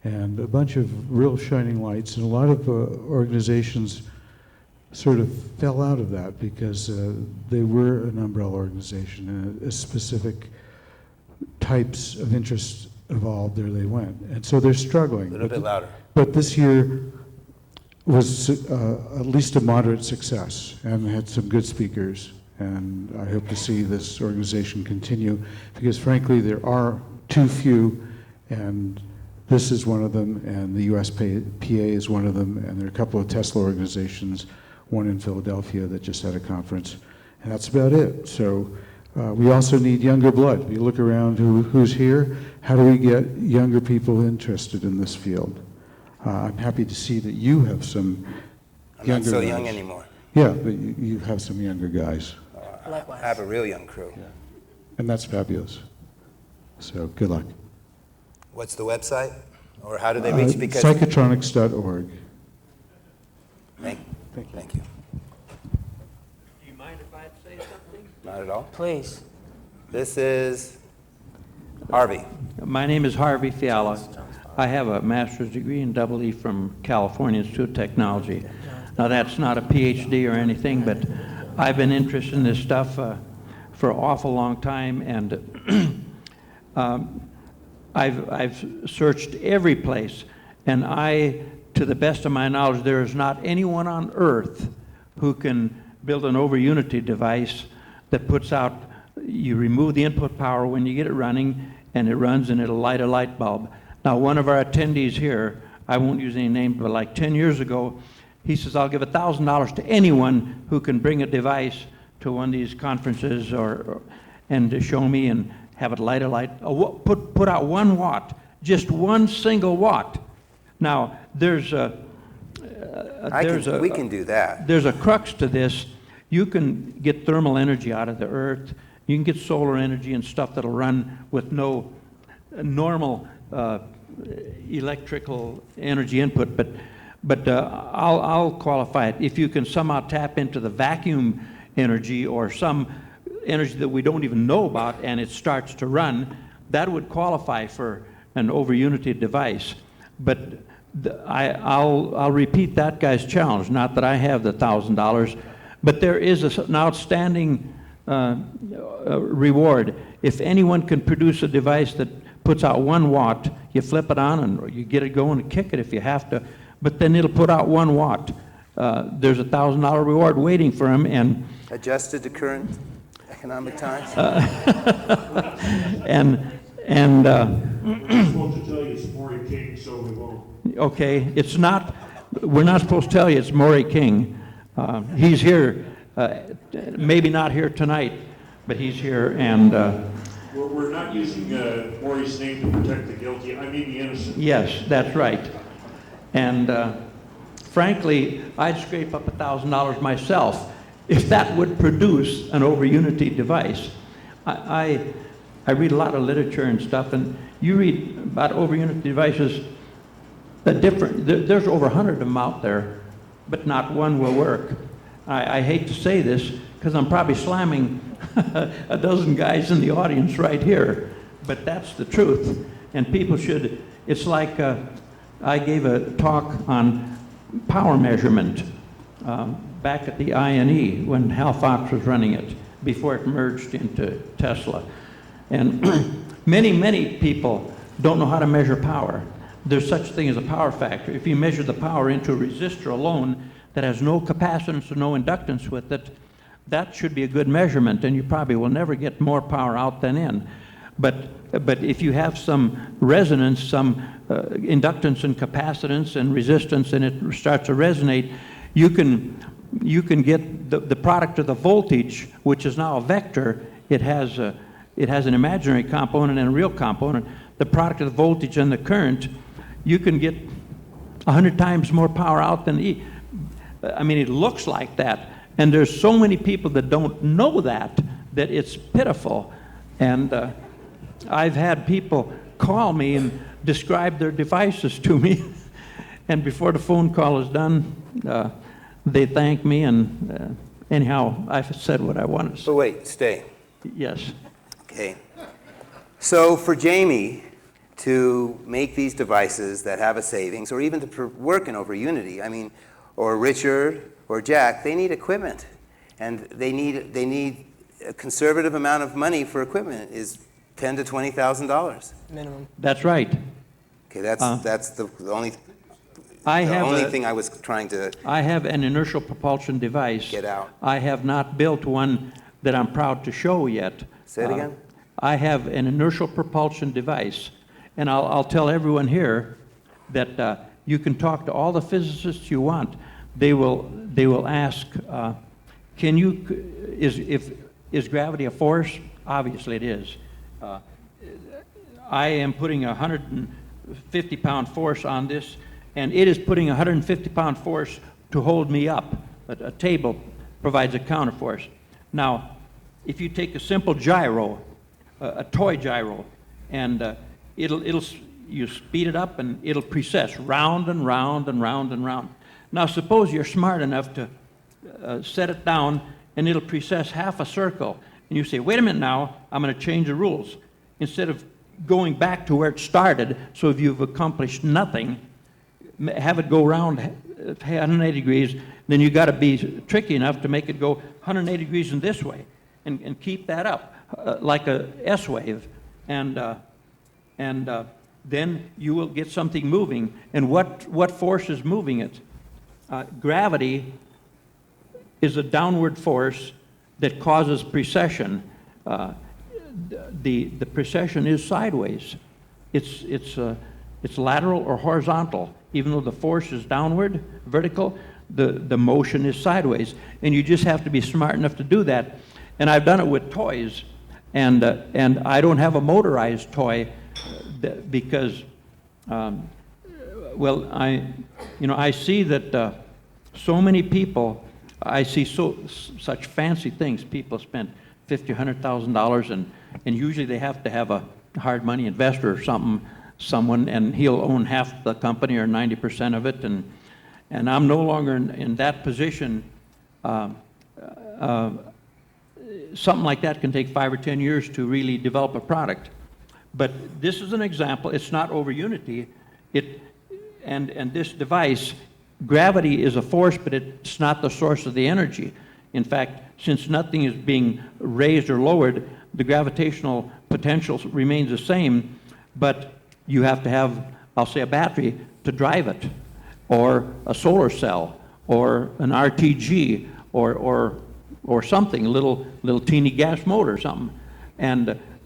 and a bunch of real shining lights. And a lot of organizations sort of fell out of that because they were an umbrella organization, and a specific types of interests evolved, there they went. And so they're struggling. A little bit louder. But this year was at least a moderate success, and had some good speakers. And I hope to see this organization continue, because frankly there are too few, and this is one of them, and the USPA is one of them, and there are a couple of Tesla organizations, one in Philadelphia that just had a conference, and that's about it. So we also need younger blood. If you look around who's here, how do we get younger people interested in this field? I'm happy to see that you have some I'm younger not so guys. young anymore. Yeah, but you have some younger guys. I have a real young crew. Yeah. And that's fabulous. So good luck. What's the website? Or how do they reach? Because Psychotronics.org. Thank you. Do you mind if I say something? Not at all. Please. This is Harvey. My name is Harvey Fiala. I have a master's degree in EE from California Institute of Technology. Now, that's not a PhD or anything, but I've been interested in this stuff for an awful long time, and I've searched every place, and to the best of my knowledge, there is not anyone on Earth who can build an over-unity device that puts out, you remove the input power when you get it running, and it runs and it'll light a light bulb. Now, one of our attendees here, I won't use any names, but like 10 years ago, he says, I'll give $1,000 to anyone who can bring a device to one of these conferences and to show me and have it light a light, put out 1 watt, just 1 single watt. Now, we can do that. There's a crux to this. You can get thermal energy out of the earth. You can get solar energy and stuff that'll run with no normal electrical energy input, but I'll qualify it. If you can somehow tap into the vacuum energy or some energy that we don't even know about and it starts to run, that would qualify for an over-unity device. But I'll repeat that guy's challenge, not that I have the $1,000, but there is an outstanding reward. If anyone can produce a device that puts out 1 watt, you flip it on and you get it going and kick it if you have to, but then it'll put out 1 watt. There's a $1,000 reward waiting for him, and adjusted to current economic times. I'm supposed to tell you it's Maury King, so we won't. Okay, it's not. We're not supposed to tell you it's Maury King. He's here, maybe not here tonight, but he's here, and. We're not using Maury's name to protect the guilty. I mean the innocent. Yes, that's right. And frankly, I'd scrape up $1,000 myself if that would produce an over-unity device. I read a lot of literature and stuff, and you read about over-unity devices. There's over 100 of them out there, but not one will work. I hate to say this because I'm probably slamming a dozen guys in the audience right here, but that's the truth. And people should, it's like I gave a talk on power measurement back at the INE when Hal Fox was running it, before it merged into Tesla. And many people don't know how to measure power. There's such a thing as a power factor. If you measure the power into a resistor alone that has no capacitance or no inductance with it, that should be a good measurement, and you probably will never get more power out than in. But if you have some resonance, some inductance and capacitance and resistance, and it starts to resonate, you can get the product of the voltage, which is now a vector. It has an imaginary component and a real component. The product of the voltage and the current, you can get 100 times more power out than E. I mean, it looks like that. And there's so many people that don't know that it's pitiful. And I've had people call me and describe their devices to me. And before the phone call is done, they thank me, and anyhow, I've said what I wanted to say. But wait, stay. Yes. Okay. So for Jamie to make these devices that have a savings, or even to work in over-unity, I mean, or Richard or Jack, they need equipment, and they need a conservative amount of money for equipment is $10,000 to $20,000 minimum. That's right. Okay, that's the only thing I was trying to. I have an inertial propulsion device. Get out. I have not built one that I'm proud to show yet. Say it again. I have an inertial propulsion device, and I'll tell everyone here that you can talk to all the physicists you want. They will ask, is gravity a force? Obviously it is. I am putting a 150-pound force on this, and it is putting a 150-pound force to hold me up. A table provides a counterforce. Now, if you take a simple gyro, a toy gyro, and you speed it up and it'll precess round and round and round and round. Now suppose you're smart enough to set it down and it'll precess half a circle, and you say, wait a minute now, I'm going to change the rules. Instead of going back to where it started, so if you've accomplished nothing, have it go around 180 degrees, then you got to be tricky enough to make it go 180 degrees in this way, and keep that up like a S wave, and then you will get something moving. And what force is moving it? Gravity is a downward force that causes precession. The precession is sideways. It's lateral or horizontal. Even though the force is downward, vertical, the motion is sideways. And you just have to be smart enough to do that. And I've done it with toys, and I don't have a motorized toy because, well, I see that so many people, I see such fancy things. People spend $50,000, $100,000, and usually they have to have a hard money investor or someone, and he'll own half the company or 90% of it, and I'm no longer in that position. Something like that can take 5 or 10 years to really develop a product. But this is an example. It's not over unity. And this device, gravity is a force, but it's not the source of the energy. In fact, since nothing is being raised or lowered, the gravitational potential remains the same, but you have to have, I'll say, a battery to drive it, or a solar cell, or an RTG, or something, a little teeny gas motor or something.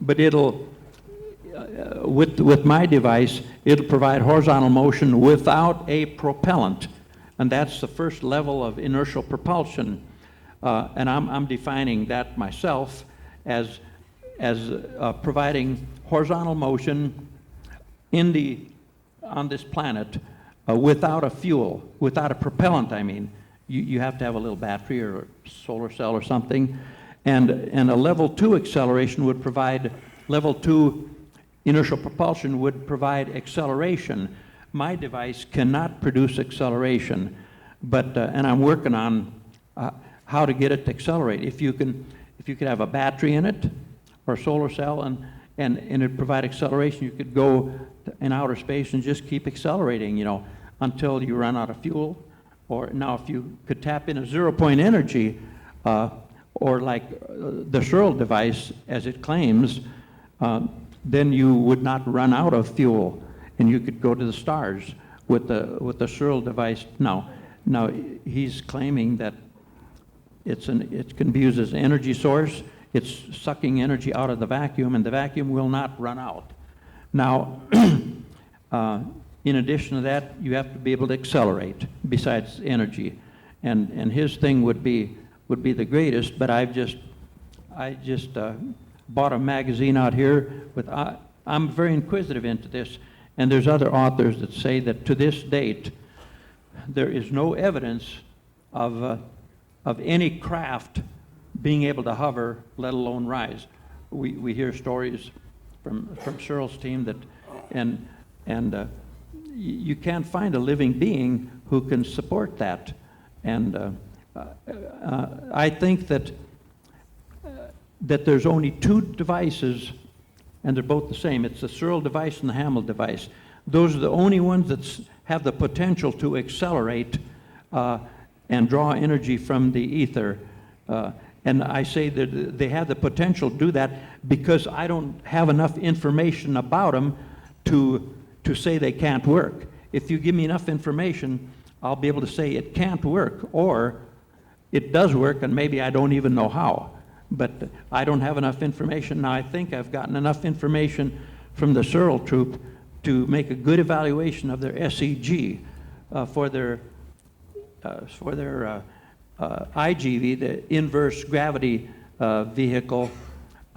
But it'll, with my device, it'll provide horizontal motion without a propellant. And that's the first level of inertial propulsion. And I'm defining that myself as providing horizontal motion on this planet without a fuel, without a propellant, I mean. You have to have a little battery or a solar cell or something. And a level 2 acceleration would provide, level 2 inertial propulsion would provide acceleration. My device cannot produce acceleration, but, and I'm working on how to get it to accelerate. If you could have a battery in it, or a solar cell, and it provide acceleration, you could go in outer space and just keep accelerating, until you run out of fuel. Or now if you could tap in a 0-point energy, or like the Searle device, as it claims, then you would not run out of fuel, and you could go to the stars with the Searle device. Now he's claiming that it can be used as an energy source. It's sucking energy out of the vacuum, and the vacuum will not run out. Now, in addition to that, you have to be able to accelerate besides energy, and his thing would be the greatest. But I just bought a magazine out here with. I'm very inquisitive into this, and there's other authors that say that to this date, there is no evidence of any craft being able to hover, let alone rise. We hear stories from Searle's team that, and you can't find a living being who can support that. And I think that there's only 2 devices, and they're both the same. It's the Searle device and the Hamill device. Those are the only ones that have the potential to accelerate and draw energy from the ether. And I say that they have the potential to do that because I don't have enough information about them to say they can't work. If you give me enough information, I'll be able to say it can't work, or it does work and maybe I don't even know how. But I don't have enough information. Now I think I've gotten enough information from the Searle troop to make a good evaluation of their SEG for their IGV, the inverse gravity vehicle.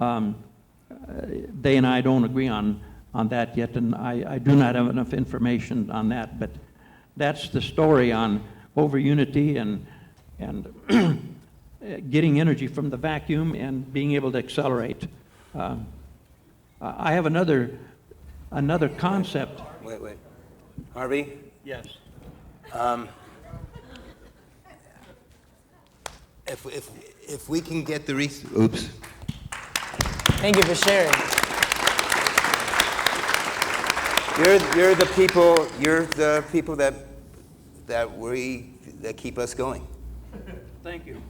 They and I don't agree on that yet, and I do not have enough information on that. But that's the story on over unity and getting energy from the vacuum and being able to accelerate. I have another concept. Wait. Harvey? Yes. If we can get the oops. Thank you for sharing. You're the people that that keep us going. Thank you.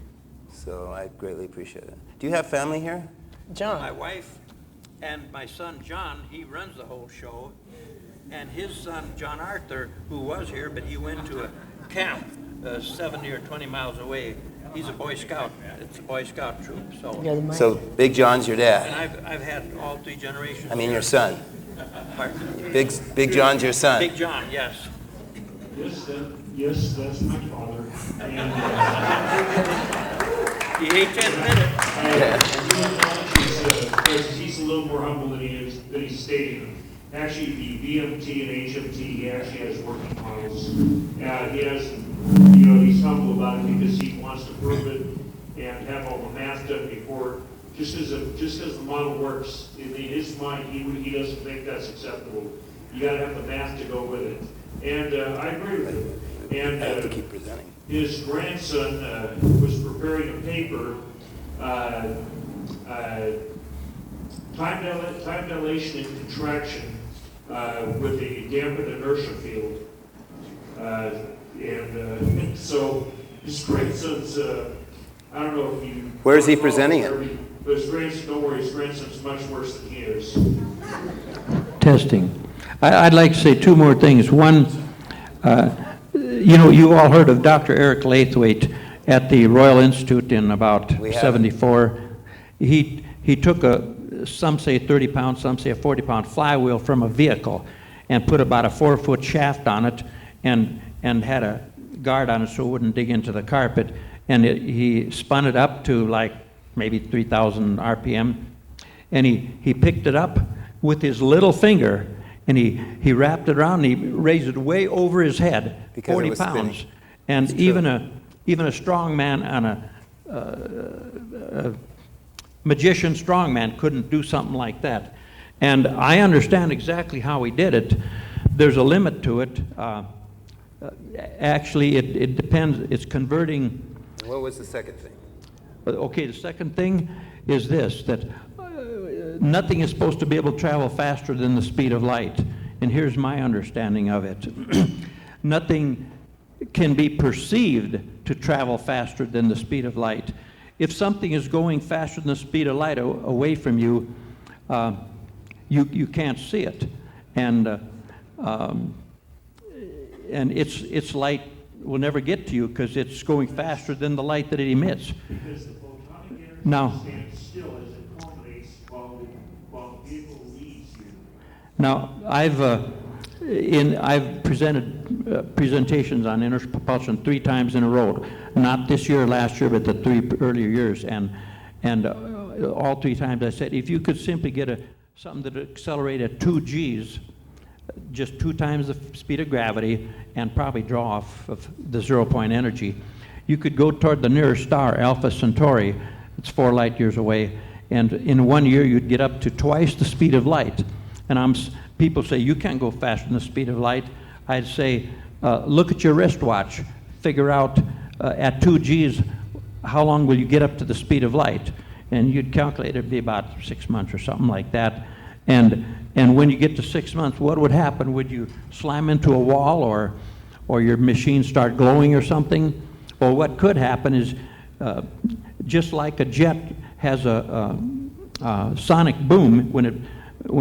So I greatly appreciate it. Do you have family here? John. My wife and my son John, he runs the whole show, and his son John Arthur, who was here, but he went to a camp 70 or 20 miles away. He's a Boy Scout. It's a Boy Scout troop. So Big John's your And dad. I've had all 3 generations. I mean here. your son. Pardon? Big John's your son. Big John, yes. Yes, that's my father. And, He hates to admit it. he's a little more humble than he's stating. Actually, the VMT and HMT, he actually has working models. He has, he's humble about it because he wants to prove it and have all the math done before. Just as the model works, in his mind, he doesn't think that's acceptable. You got to have the math to go with it. And I agree with him. And I have to keep presenting. his grandson was preparing a paper, time dilation and contraction with a dampened inertia field. So his grandson's, I don't know if you... Where is he presenting it? But his grandson, don't worry, his grandson's much worse than he is. Testing. I'd like to say 2 more things. One, you all heard of Dr. Eric Lathwaite at the Royal Institute in about 74. He took some say 30-pound, some say a 40-pound flywheel from a vehicle and put about a 4-foot shaft on it and had a guard on it so it wouldn't dig into the carpet. And he spun it up to like maybe 3,000 RPM. And he picked it up with his little finger and he wrapped it around and he raised it way over his head, Because 40 it was pounds. spinning. And It's even a strong man on a magician strongman couldn't do something like that. And I understand exactly how he did it. There's a limit to it. Actually, it depends. It's converting. What was the second thing? Okay, the second thing is this, that nothing is supposed to be able to travel faster than the speed of light. And here's my understanding of it. Nothing can be perceived to travel faster than the speed of light. If something is going faster than the speed of light away from you, you can't see it. And its light will never get to you because it's going faster than the light that it emits. Because the photonic energy Now, stands still as it culminates while the vehicle leaves you. Now, I've presented presentations on inertial propulsion 3 times in a row. Not this year, last year, but the 3 earlier years. And all 3 times I said, if you could simply get something that accelerated at 2 Gs, just 2 times the speed of gravity, and probably draw off of the 0-point energy, you could go toward the nearest star, Alpha Centauri. It's 4 light years away. And in 1 year, you'd get up to twice the speed of light. And people say, you can't go faster than the speed of light. I'd say, look at your wristwatch. Figure out at 2 Gs, how long will you get up to the speed of light? And you'd calculate it'd be about 6 months or something like that. And when you get to 6 months, what would happen? Would you slam into a wall or your machine start glowing or something? Well, what could happen is just like a jet has a sonic boom, when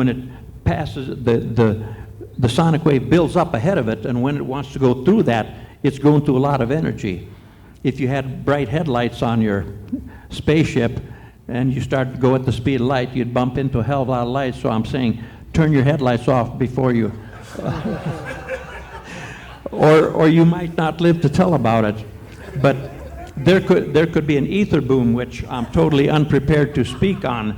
it passes, the sonic wave builds up ahead of it, and when it wants to go through that, it's going through a lot of energy. If you had bright headlights on your spaceship and you start to go at the speed of light, you'd bump into a hell of a lot of light. So I'm saying, turn your headlights off before you, or you might not live to tell about it. But there could be an ether boom, which I'm totally unprepared to speak on.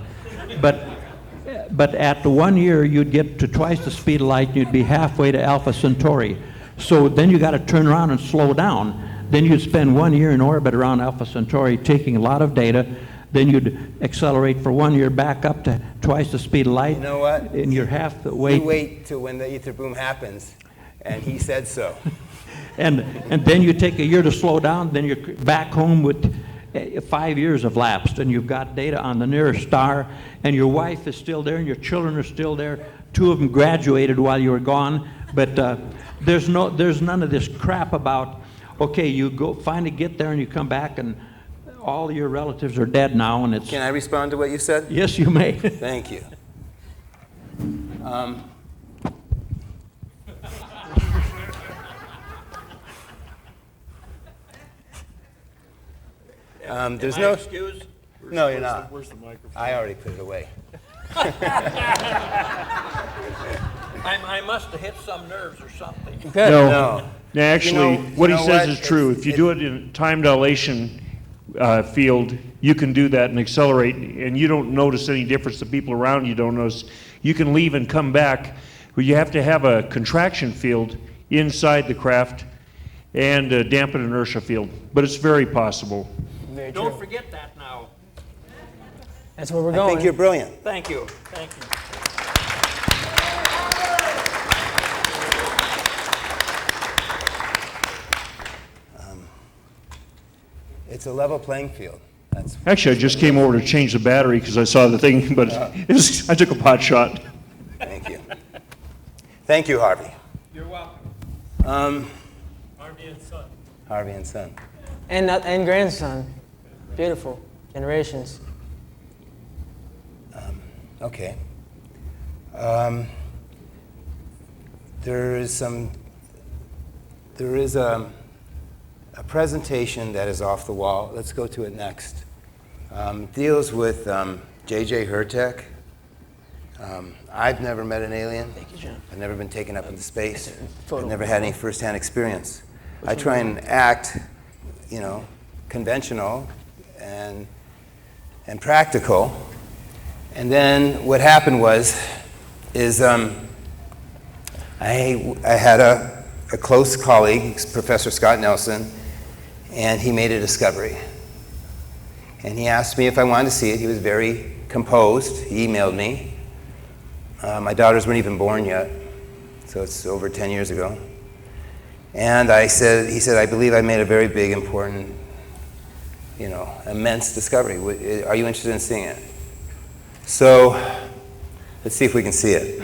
But at 1 year, you'd get to twice the speed of light, and you'd be halfway to Alpha Centauri. So then you got to turn around and slow down. Then you'd spend 1 year in orbit around Alpha Centauri, taking a lot of data. Then you'd accelerate for 1 year back up to twice the speed of light. You know what? And you're half the way. You wait till when the ether boom happens, and he said so. And then you take a year to slow down. Then you're back home with 5 years have lapsed, and you've got data on the nearest star, and your wife is still there, and your children are still there. 2 of them graduated while you were gone, but There's none of this crap about, okay, you go finally get there and you come back and all your relatives are dead now and it's... Can I respond to what you said? Yes, you may. Thank you. There's no excuse? No, you're not. Where's the microphone? I already put it away. I must have hit some nerves or something. No. No. Actually, what you he know says what? is true. If you do it in time dilation field, you can do that and accelerate, and you don't notice any difference. The people around you don't notice. You can leave and come back, but you have to have a contraction field inside the craft and a dampened inertia field. But it's very possible. Very Don't true. forget that now. That's where we're I going. think you're brilliant. Thank you. Thank you. It's a level playing field. That's Actually, I just came over to change the battery because I saw the thing, but I took a pot shot. Thank you. Thank you, Harvey. You're welcome. Harvey and Son. Harvey and Son. And grandson. Beautiful. Generations. Okay. There is a presentation that is off the wall. Let's go to it next. Deals with J.J. Hurtek. I've never met an alien. Thank you, John. I've never been taken up into space. Photo. I've never had any firsthand experience. I try and act, conventional and practical. And then what happened is I had a close colleague, Professor Scott Nelson, and he made a discovery. And he asked me if I wanted to see it. He was very composed. He emailed me. My daughters weren't even born yet, so it's over 10 years ago. And he said, I believe I made a very big, important, immense discovery. Are you interested in seeing it? So let's see if we can see it.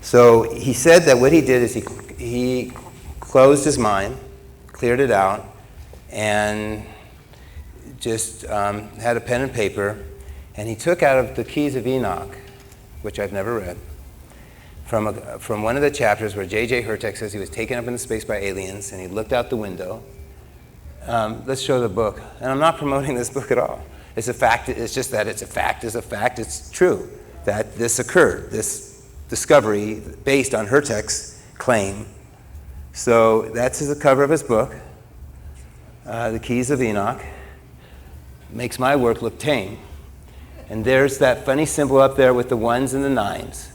So he said that what he did is he closed his mind, cleared it out, and just had a pen and paper, and he took out of the Keys of Enoch, which I've never read, from one of the chapters where J.J. Hurtek says he was taken up into space by aliens, and he looked out the window. Let's show the book. And I'm not promoting this book at all. It's a fact. It's just that it's a fact is a fact. It's true that this occurred, this discovery based on Hurtek's claim. So that's the cover of his book, The Keys of Enoch. Makes my work look tame. And there's that funny symbol up there with the ones and the nines.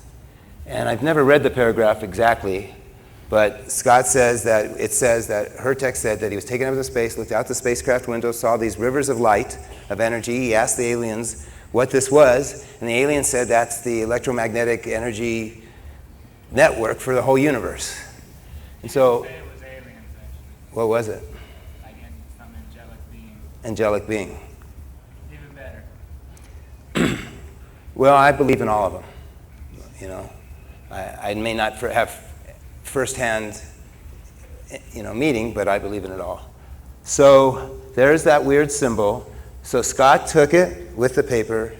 And I've never read the paragraph exactly, but Scott says that Hurtek said that he was taken up into space, looked out the spacecraft window, saw these rivers of light, of energy. He asked the aliens what this was, and the aliens said that's the electromagnetic energy network for the whole universe. And so, it was aliens, actually. what was it? Like some angelic being. Angelic being. Even better. Well, I believe in all of them. I may not have firsthand, meeting, but I believe in it all. So there's that weird symbol. So Scott took it with the paper,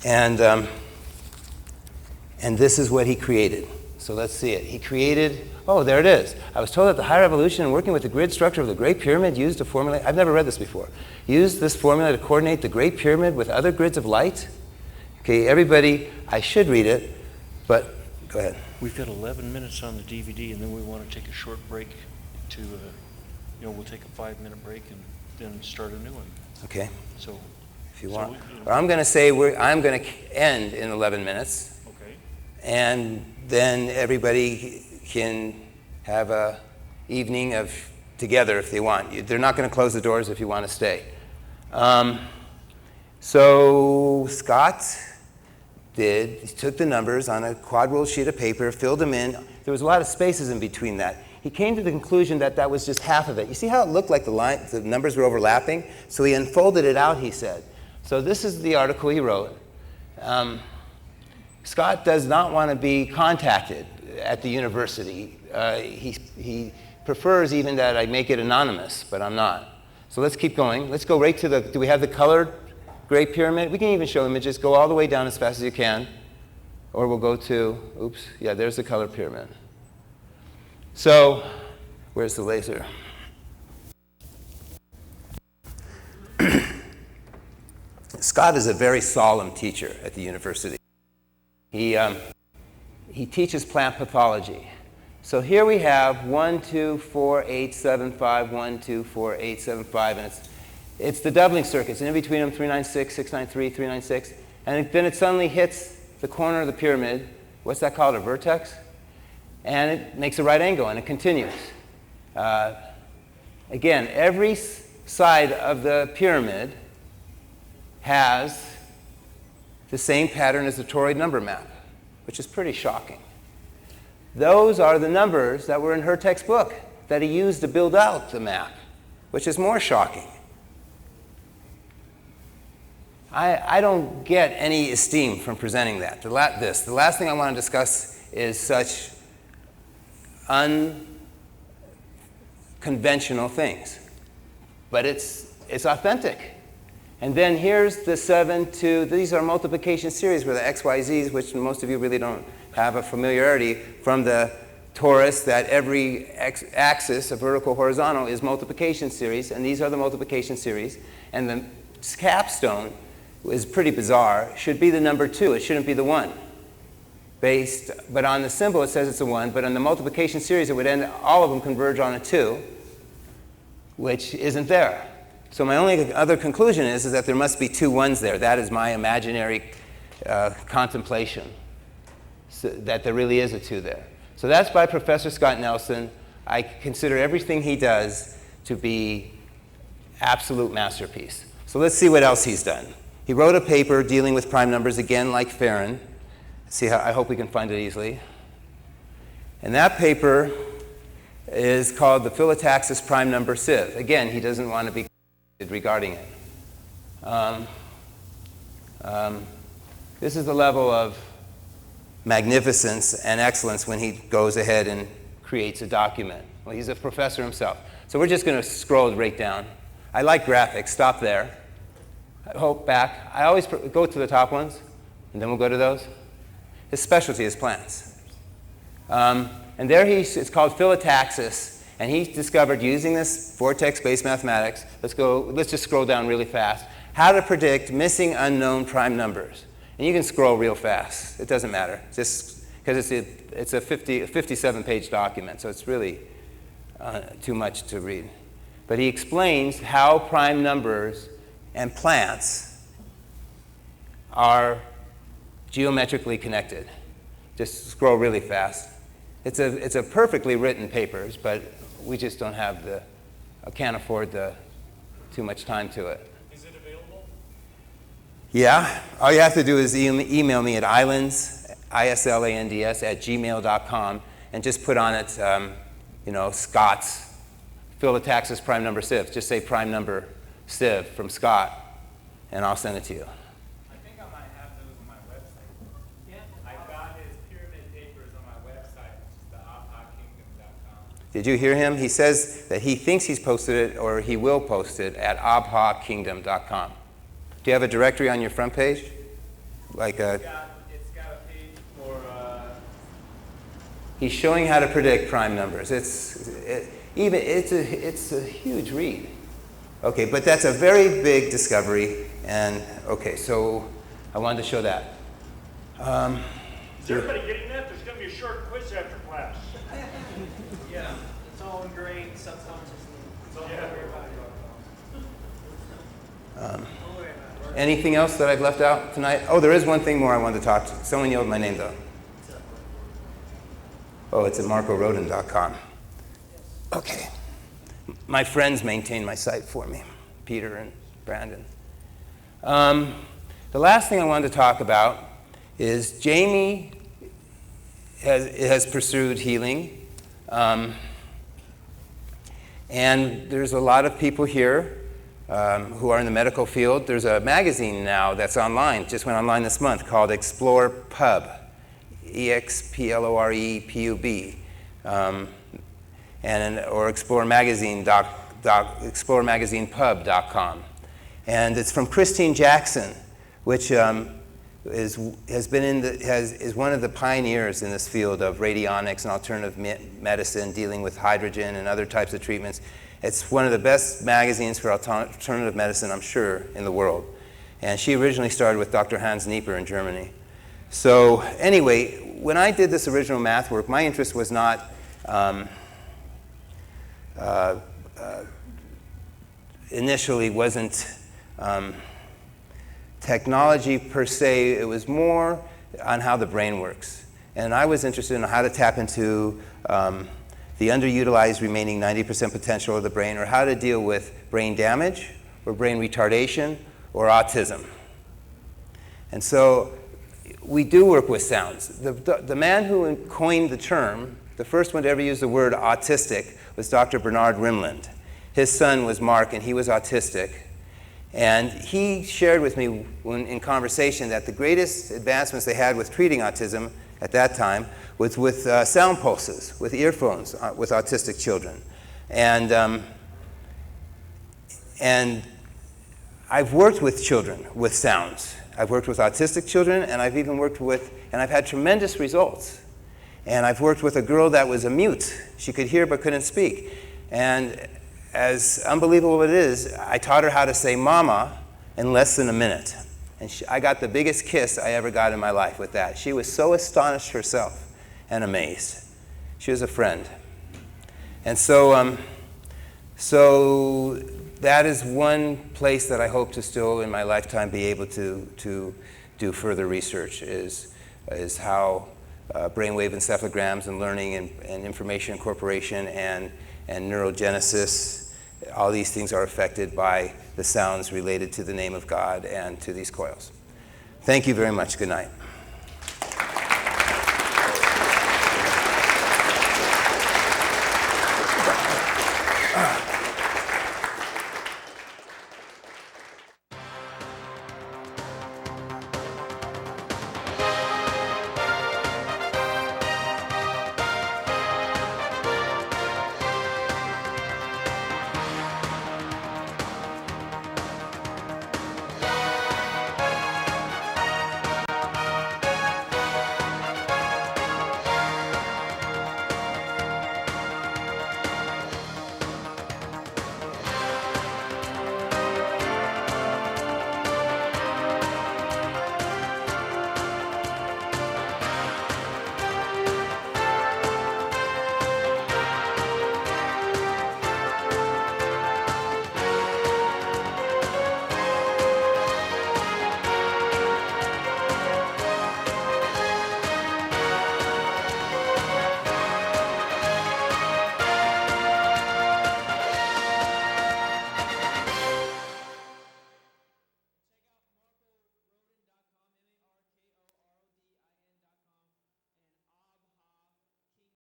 and this is what he created. So let's see it. He created, oh, there it is. I was told that the higher evolution in working with the grid structure of the Great Pyramid used to formulate, I've never read this before, used this formula to coordinate the Great Pyramid with other grids of light. Okay, everybody, I should read it, but go ahead. We've got 11 minutes on the DVD, and then we want to take a short break to, we'll take a 5-minute break and then start a new one. Okay. So, if you want. Or I'm going to say I'm going to end in 11 minutes. Okay. And then everybody can have a evening of together if they want. They're not going to close the doors if you want to stay. So Scott he took the numbers on a quad ruled sheet of paper, filled them in. There was a lot of spaces in between that. He came to the conclusion that that was just half of it. You see how it looked like the numbers were overlapping? So he unfolded it out, he said. So this is the article he wrote. Scott does not want to be contacted at the university he prefers even that I make it anonymous, but I'm not. So let's keep going. Let's go right to the, do we have the colored Great Pyramid? We can even show images. Go all the way down as fast as you can. Or we'll go to, oops, yeah, there's the colored pyramid. So, where's the laser? Scott is a very solemn teacher at the university. He teaches plant pathology. So here we have 1, 2, 4, 8, 7, 5, 1, 2, 4, 8, 7, 5, and it's the doubling circuits, and in between them 396, 693, 396, and then it suddenly hits the corner of the pyramid. What's that called, a vertex? And it makes a right angle, and it continues. Again, every side of the pyramid has the same pattern as the toroid number map, which is pretty shocking. Those are the numbers that were in her textbook that he used to build out the map, which is more shocking. I don't get any esteem from presenting that. The last thing I want to discuss is such unconventional things. But it's authentic. And then here's the 7, 2. These are multiplication series where the XYZs, which most of you really don't have a familiarity from the torus, that every axis, a vertical horizontal, is multiplication series. And these are the multiplication series. And the capstone is pretty bizarre. Should be the number 2. It shouldn't be the 1. But on the symbol it says it's a 1. But on the multiplication series it would end, all of them converge on a 2, which isn't there. So my only other conclusion is that there must be 2 1s there. That is my imaginary contemplation, so that there really is a 2 there. So that's by Professor Scott Nelson. I consider everything he does to be absolute masterpiece. So let's see what else he's done. He wrote a paper dealing with prime numbers, again like Farron. See how, I hope we can find it easily. And that paper is called the Philataxis prime number sieve. Again, he doesn't want to be regarding it. This is the level of magnificence and excellence when he goes ahead and creates a document. Well, he's a professor himself. So we're just going to scroll right down. I like graphics. Stop there. I hope back. I always go to the top ones, and then we'll go to those. His specialty is plants. And there it's called Philataxis, and he discovered using this vortex-based mathematics, let's just scroll down really fast, how to predict missing unknown prime numbers. And you can scroll real fast. It doesn't matter, just because it's a 57-page document, so it's really too much to read. But he explains how prime numbers and plants are geometrically connected. Just scroll really fast. It's a perfectly written paper, but we just don't have can't afford too much time to it. Is it available? Yeah. All you have to do is email me at islands, islands, @gmail.com, and just put on it, Scott's Philataxis prime number sieve. Just say prime number sieve from Scott, and I'll send it to you. I think I might have those on my website. Yeah. I got his pyramid papers on my website, which is the abhakingdom.com. Did you hear him? He says that he thinks he's posted it, or he will post it at abhakingdom.com. Do you have a directory on your front page? Like a... It's got a page for... He's showing how to predict prime numbers. It's a huge read. Okay, but that's a very big discovery, and okay, so I wanted to show that. Is everybody getting that? There's going to be a short quiz after class. Yeah, it's all ingrained subconsciously. It's all Anything else that I've left out tonight? Oh, there is one thing more I wanted to talk to. Someone yelled my name, though. Oh, it's at markorodin.com. Okay. My friends maintain my site for me, Peter and Brandon. The last thing I wanted to talk about is Jamie has pursued healing. And there's a lot of people here who are in the medical field. There's a magazine now that's online, just went online this month, called Explore Pub, EXPLOREPUB. or exploremagazinepub.com. And it's from Christine Jackson, which is one of the pioneers in this field of radionics and alternative medicine, dealing with hydrogen and other types of treatments. It's one of the best magazines for alternative medicine, I'm sure, in the world. And she originally started with Dr. Hans Nieper in Germany. So anyway, when I did this original math work, my interest was not initially wasn't technology per se. It was more on how the brain works. And I was interested in how to tap into the underutilized remaining 90% potential of the brain, or how to deal with brain damage or brain retardation or autism. And so we do work with sounds. The man who coined the term, the first one to ever use the word autistic, was Dr. Bernard Rimland. His son was Mark, and he was autistic. And he shared with me in conversation that the greatest advancements they had with treating autism at that time was with sound pulses, with earphones, with autistic children. And I've worked with children with sounds. I've worked with autistic children, and I've even worked with, and I've had tremendous results. And I've worked with a girl that was a mute. She could hear but couldn't speak. And as unbelievable as it is, I taught her how to say mama in less than a minute. And I got the biggest kiss I ever got in my life with that. She was so astonished herself and amazed. She was a friend. And so, so that is one place that I hope to still in my lifetime be able to do further research, is how brainwave encephalograms and learning and information incorporation and neurogenesis, all these things are affected by the sounds related to the name of God and to these coils. Thank you very much. Good night.